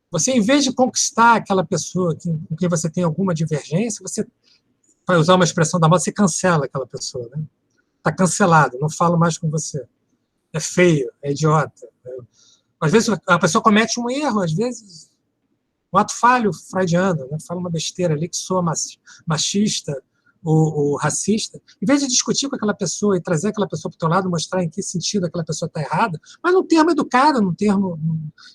Você, em vez de conquistar aquela pessoa com quem você tem alguma divergência, você, para usar uma expressão da moda, você cancela aquela pessoa, né? Está cancelado, não falo mais com você. É feio, é idiota. Às vezes a pessoa comete um erro, às vezes um ato falho freudiano, né? Fala uma besteira ali que soa machista ou racista. Em vez de discutir com aquela pessoa e trazer aquela pessoa para o teu lado, mostrar em que sentido aquela pessoa está errada, mas num termo educado,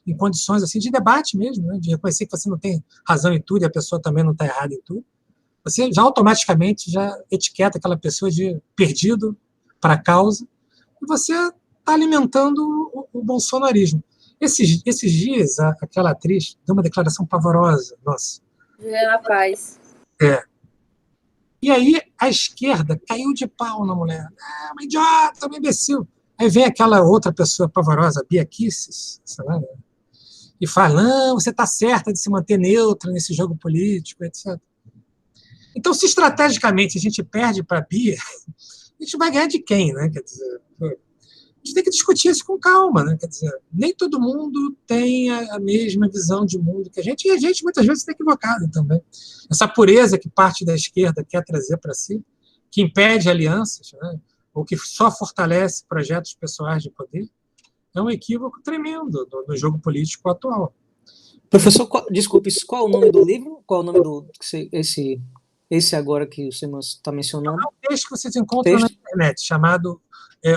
em condições assim, de debate mesmo, né? De reconhecer que você não tem razão em tudo e a pessoa também não está errada em tudo, você já automaticamente já etiqueta aquela pessoa de perdido para a causa e você está alimentando o bolsonarismo. Esses dias, aquela atriz deu uma declaração pavorosa, nossa. Juliana Paz. E aí a esquerda caiu de pau na mulher. Uma idiota, uma imbecil. Aí vem aquela outra pessoa pavorosa, Bia Kicis, sei lá, né? E fala, não, você está certa de se manter neutra nesse jogo político, etc. Então, se estrategicamente a gente perde para a Bia, a gente vai ganhar de quem, né? Quer dizer, a gente tem que discutir isso com calma, né? Quer dizer, nem todo mundo tem a mesma visão de mundo que a gente, e a gente muitas vezes está equivocado também. Essa pureza que parte da esquerda quer trazer para si, que impede alianças, né? Ou que só fortalece projetos pessoais de poder, é um equívoco tremendo no jogo político atual. Professor, desculpe, qual é o nome do livro? Qual é o nome do esse agora que você está mencionando? É um texto que vocês encontram na internet, chamado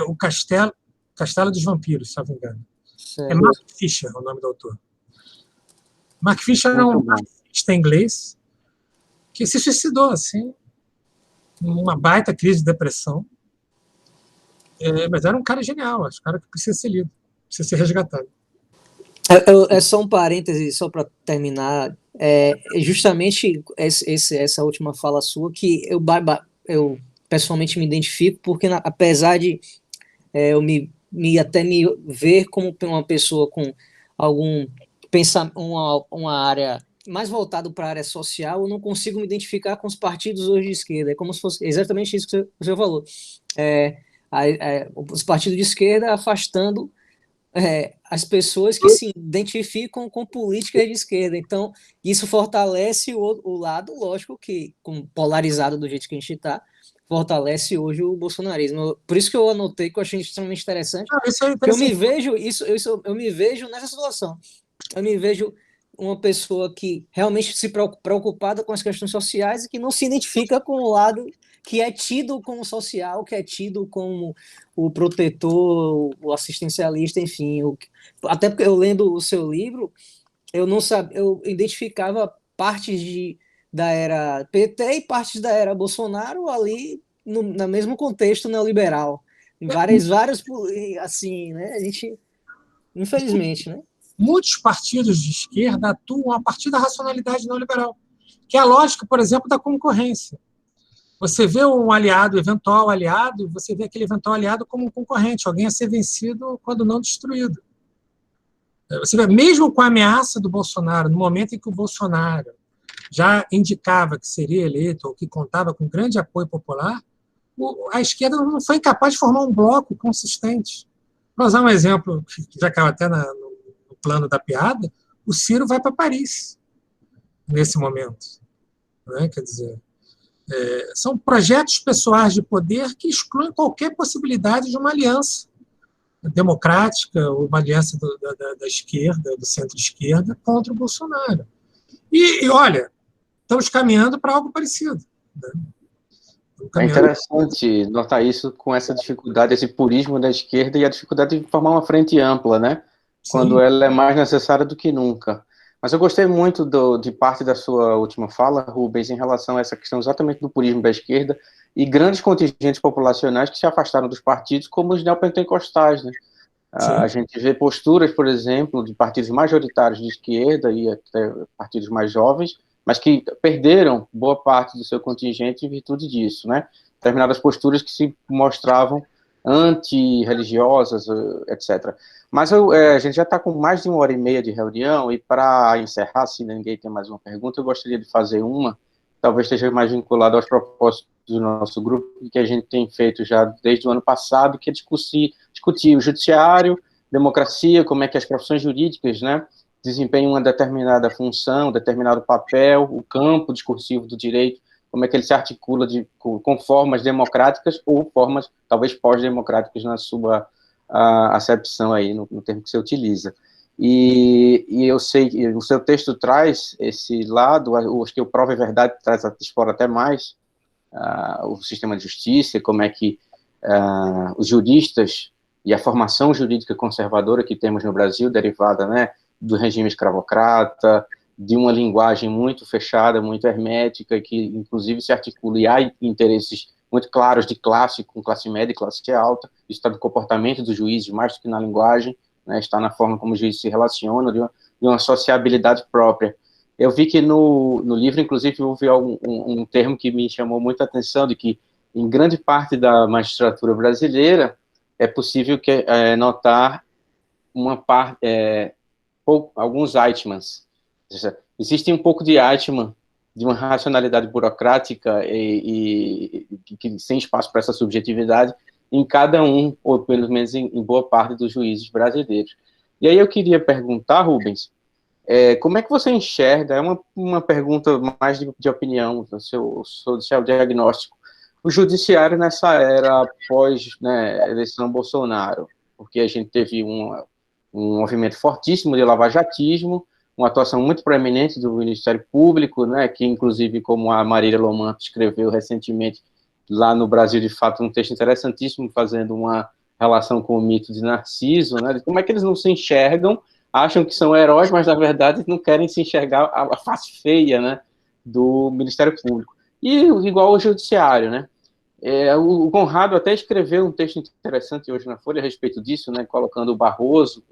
O Castelo dos Vampiros, se não me engano. Certo. É Mark Fisher, o nome do autor. Mark Fisher é um artista inglês que se suicidou, assim, numa baita crise de depressão. Mas era um cara genial, acho, um cara que precisa ser lido, precisa ser resgatado. É só um parêntese, só para terminar, justamente essa última fala sua, que eu pessoalmente me identifico, porque apesar de eu até me ver como uma pessoa com algum pensamento, uma área mais voltada para a área social, eu não consigo me identificar com os partidos hoje de esquerda. É como se fosse exatamente isso que você falou. Os partidos de esquerda afastando as pessoas que se identificam com políticas de esquerda. Então, isso fortalece o lado, lógico que, polarizado do jeito que a gente está, fortalece hoje o bolsonarismo. Por isso que eu anotei, que eu achei extremamente interessante. Eu me vejo nessa situação. Eu me vejo uma pessoa que realmente se preocupada com as questões sociais e que não se identifica com o lado que é tido como social, que é tido como o protetor, o assistencialista, enfim. Até porque eu lendo o seu livro, eu não sabia, eu identificava partes da era PT e partes da era Bolsonaro ali no mesmo contexto neoliberal. Vários, assim, né? A gente, infelizmente, né? muitos partidos de esquerda atuam a partir da racionalidade neoliberal, que é a lógica, por exemplo, da concorrência. Você vê um aliado, eventual aliado, e você vê aquele eventual aliado como um concorrente, alguém a ser vencido quando não destruído. Você vê, mesmo com a ameaça do Bolsonaro, no momento em que o Bolsonaro já indicava que seria eleito, ou que contava com grande apoio popular, a esquerda não foi capaz de formar um bloco consistente. Vou usar um exemplo, que já caiu até no plano da piada, o Ciro vai para Paris, nesse momento. Né? Quer dizer, são projetos pessoais de poder que excluem qualquer possibilidade de uma aliança democrática, ou uma aliança da esquerda, do centro-esquerda, contra o Bolsonaro. E olha, estamos caminhando para algo parecido. Né? É interessante notar isso com essa dificuldade, esse purismo da esquerda e a dificuldade de formar uma frente ampla, né? Quando ela é mais necessária do que nunca. Mas eu gostei muito de parte da sua última fala, Rubens, em relação a essa questão exatamente do purismo da esquerda e grandes contingentes populacionais que se afastaram dos partidos, como os neopentecostais, né? A gente vê posturas, por exemplo, de partidos majoritários de esquerda e até partidos mais jovens, mas que perderam boa parte do seu contingente em virtude disso, né? Determinadas posturas que se mostravam anti-religiosas, etc. Mas a gente já está com mais de 1h30 de reunião, e para encerrar, se ninguém tem mais uma pergunta, eu gostaria de fazer uma, talvez esteja mais vinculada aos propósitos do nosso grupo, que a gente tem feito já desde o ano passado, que é discutir o judiciário, democracia, como é que as profissões jurídicas, né, desempenham uma determinada função, determinado papel, o campo discursivo do direito, como é que ele se articula com formas democráticas ou formas, talvez, pós-democráticas na sua acepção aí, no termo que você utiliza. E eu sei que o seu texto traz esse lado, acho que o Prova e Verdade explora até mais o sistema de justiça, como é que os juristas e a formação jurídica conservadora que temos no Brasil, derivada, né, do regime escravocrata, de uma linguagem muito fechada, muito hermética, que inclusive se articula, e há interesses muito claros de classe, com classe média e classe alta, isso está no comportamento dos juízes, mais do que na linguagem, né, está na forma como os juízes se relacionam, de uma sociabilidade própria. Eu vi que no livro, inclusive, houve um termo que me chamou muita atenção, de que, em grande parte da magistratura brasileira, é possível notar alguns Eichmanns. Existe um pouco de Eichmann, de uma racionalidade burocrática e sem espaço para essa subjetividade em cada um, ou pelo menos em boa parte dos juízes brasileiros. E aí eu queria perguntar, Rubens, como é que você enxerga, é uma pergunta mais de opinião, do seu diagnóstico, o judiciário nessa era após, né, eleição Bolsonaro, porque a gente teve um movimento fortíssimo de lavajatismo, uma atuação muito proeminente do Ministério Público, né, que inclusive, como a Marília Lomanto escreveu recentemente lá no Brasil de Fato, um texto interessantíssimo, fazendo uma relação com o mito de Narciso, né, de como é que eles não se enxergam, acham que são heróis, mas na verdade não querem se enxergar a face feia, né, do Ministério Público. E igual ao Judiciário, né. O Conrado até escreveu um texto interessante hoje na Folha a respeito disso, né, colocando o Barroso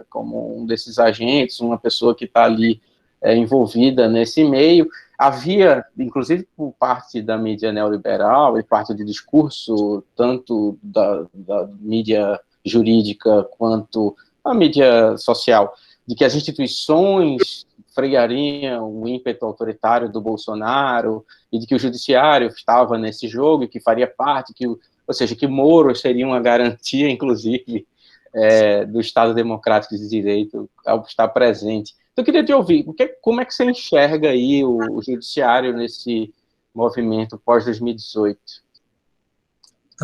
como um desses agentes, uma pessoa que está ali envolvida nesse meio. Havia, inclusive por parte da mídia neoliberal e parte do discurso, tanto da mídia jurídica quanto a mídia social, de que as instituições freariam o ímpeto autoritário do Bolsonaro e de que o judiciário estava nesse jogo e que faria parte, ou seja, que Moro seria uma garantia, inclusive, do Estado Democrático de Direito ao estar presente. Então, eu queria te ouvir, como é que você enxerga aí o judiciário nesse movimento pós-2018?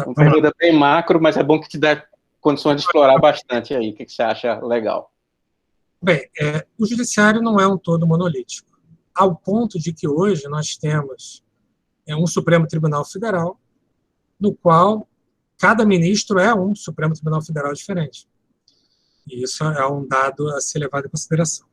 Uma pergunta bem macro, mas é bom que te dê condições de explorar bastante aí. O que você acha legal? Bem, o judiciário não é um todo monolítico, ao ponto de que hoje nós temos um Supremo Tribunal Federal, no qual cada ministro é um Supremo Tribunal Federal diferente. E isso é um dado a ser levado em consideração.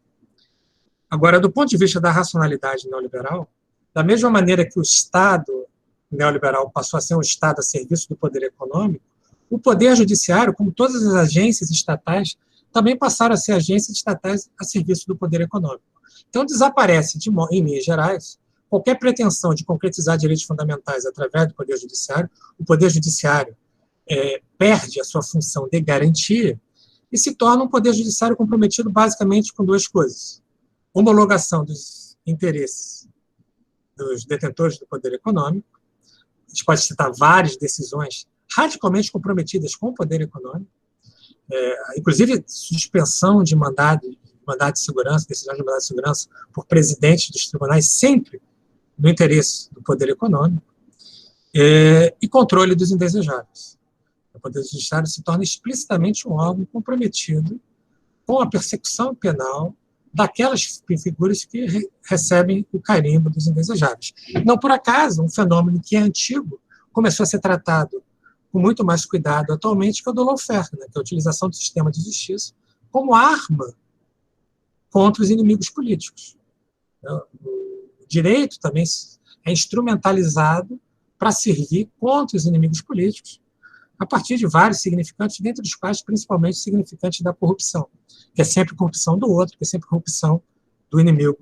Agora, do ponto de vista da racionalidade neoliberal, da mesma maneira que o Estado neoliberal passou a ser um Estado a serviço do poder econômico, o poder judiciário, como todas as agências estatais, também passaram a ser agências estatais a serviço do poder econômico. Então, desaparece, em linhas gerais, qualquer pretensão de concretizar direitos fundamentais através do Poder Judiciário. O Poder Judiciário perde a sua função de garantia e se torna um Poder Judiciário comprometido basicamente com duas coisas: homologação dos interesses dos detentores do poder econômico. A gente pode citar várias decisões radicalmente comprometidas com o poder econômico, inclusive suspensão de mandado de segurança, decisão de mandado de segurança por presidentes dos tribunais, sempre no interesse do poder econômico, e controle dos indesejáveis. O Poder Judiciário se torna explicitamente um órgão comprometido com a persecução penal daquelas figuras que recebem o carimbo dos indesejáveis. Não por acaso, um fenômeno que é antigo começou a ser tratado com muito mais cuidado atualmente, que é o do lawfare, né, que é a utilização do sistema de justiça como arma contra os inimigos políticos. O direito também é instrumentalizado para servir contra os inimigos políticos, a partir de vários significantes, dentre os quais, principalmente, o significante da corrupção, que é sempre corrupção do outro, que é sempre corrupção do inimigo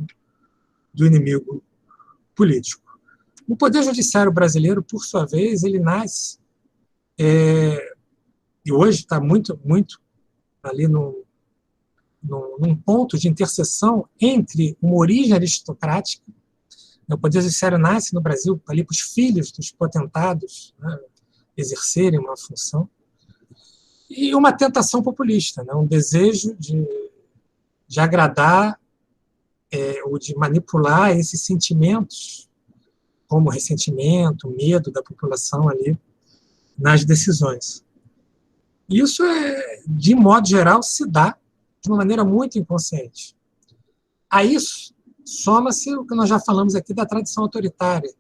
político. O Poder Judiciário brasileiro, por sua vez, ele nasce, e hoje está muito ali num ponto de interseção entre uma origem aristocrática. O Poder Judiciário nasce no Brasil ali para os filhos dos potentados, né, exercerem uma função, e uma tentação populista, né, um desejo de agradar ou de manipular esses sentimentos, como ressentimento, medo da população ali nas decisões. Isso, de modo geral, se dá de uma maneira muito inconsciente. A isso soma-se o que nós já falamos aqui da tradição autoritária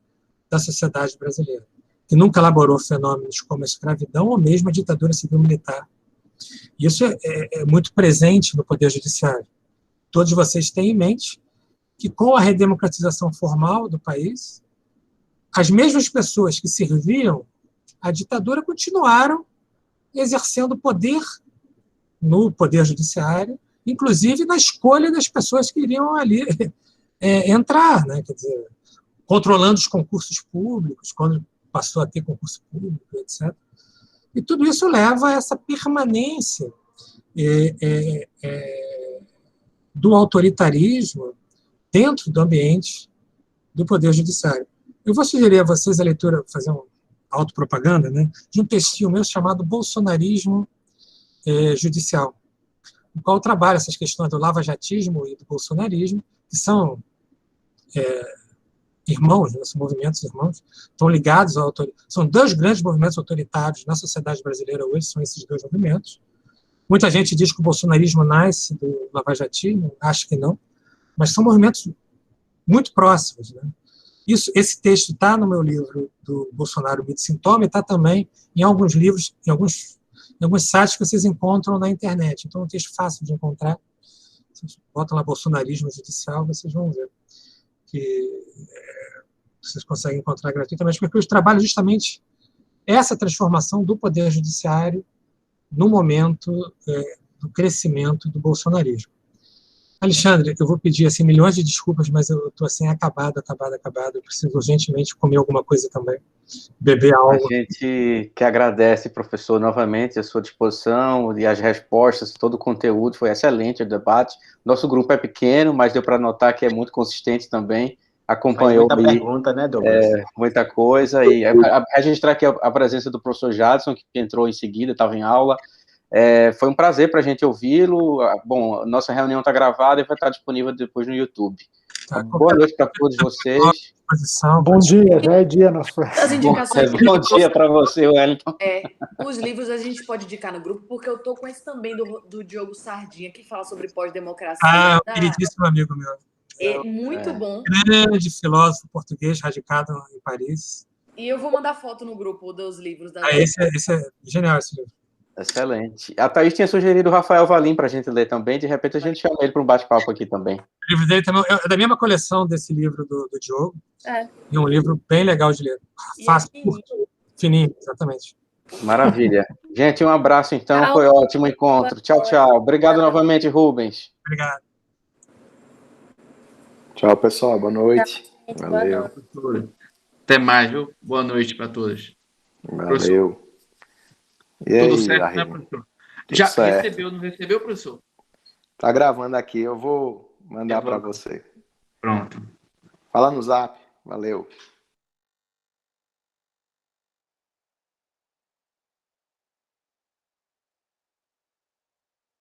da sociedade brasileira, que nunca elaborou fenômenos como a escravidão ou mesmo a ditadura civil-militar. Isso é muito presente no Poder Judiciário. Todos vocês têm em mente que, com a redemocratização formal do país, as mesmas pessoas que serviam a ditadura continuaram exercendo poder no Poder Judiciário, inclusive na escolha das pessoas que iriam ali entrar, né? Quer dizer, controlando os concursos públicos, quando passou a ter concurso público, etc. E tudo isso leva a essa permanência do autoritarismo dentro do ambiente do Poder Judiciário. Eu vou sugerir a vocês a leitura, fazer uma autopropaganda, né, de um textinho meu chamado Bolsonarismo Judicial, no qual eu trabalho essas questões do lavajatismo e do bolsonarismo, que são irmãos, né, são movimentos irmãos, estão ligados ao autoritarismo. São dois grandes movimentos autoritários na sociedade brasileira hoje, são esses dois movimentos. Muita gente diz que o bolsonarismo nasce do lavajatismo, acho que não, mas são movimentos muito próximos, né? Esse texto está no meu livro do Bolsonaro, Mito e Sintoma, e está também em alguns livros, em alguns sites que vocês encontram na internet. Então, é um texto fácil de encontrar. Vocês botam lá Bolsonarismo Judicial, vocês vão ver que vocês conseguem encontrar gratuitamente, porque eu trabalho justamente essa transformação do Poder Judiciário no momento do crescimento do bolsonarismo. Alexandre, eu vou pedir assim, milhões de desculpas, mas eu estou assim, acabado. Eu preciso urgentemente comer alguma coisa também, beber algo. A gente que agradece, professor, novamente a sua disposição e as respostas, todo o conteúdo, foi excelente o debate. Nosso grupo é pequeno, mas deu para notar que é muito consistente também. Acompanhou muita pergunta, né, Douglas? Muita coisa. E registrar aqui a presença do professor Jadson, que entrou em seguida, estava em aula. Foi um prazer para a gente ouvi-lo. Bom, nossa reunião está gravada e vai estar disponível depois no YouTube. Boa noite para todos vocês. Bom dia, já é dia. As indicações. Bom dia para você, Wellington. Os livros a gente pode indicar no grupo, porque eu estou com esse também do Diogo Sardinha, que fala sobre pós-democracia. Um queridíssimo amigo meu. É muito bom. Grande filósofo português, radicado em Paris. E eu vou mandar foto no grupo dos livros. Esse é genial, esse livro. Excelente. A Thaís tinha sugerido o Rafael Valim para a gente ler também, de repente a gente chama ele para um bate-papo aqui também. O livro dele também é da mesma coleção desse livro do Diogo. E um livro bem legal de ler. Fácil, curto, fininho, exatamente. Maravilha. Gente, um abraço, então. Tchau. Foi ótimo o encontro. Tchau, tchau. Obrigado novamente, Rubens. Obrigado. Tchau, pessoal. Boa noite. Boa Valeu. noite. Até mais, viu? Boa noite para todos. Valeu. E Tudo aí, certo, Arrigo? né, professor? Tudo Já certo. recebeu, não recebeu, professor? Tá gravando aqui, eu vou mandar Eu vou- para você. Pronto. Fala no Zap. Valeu.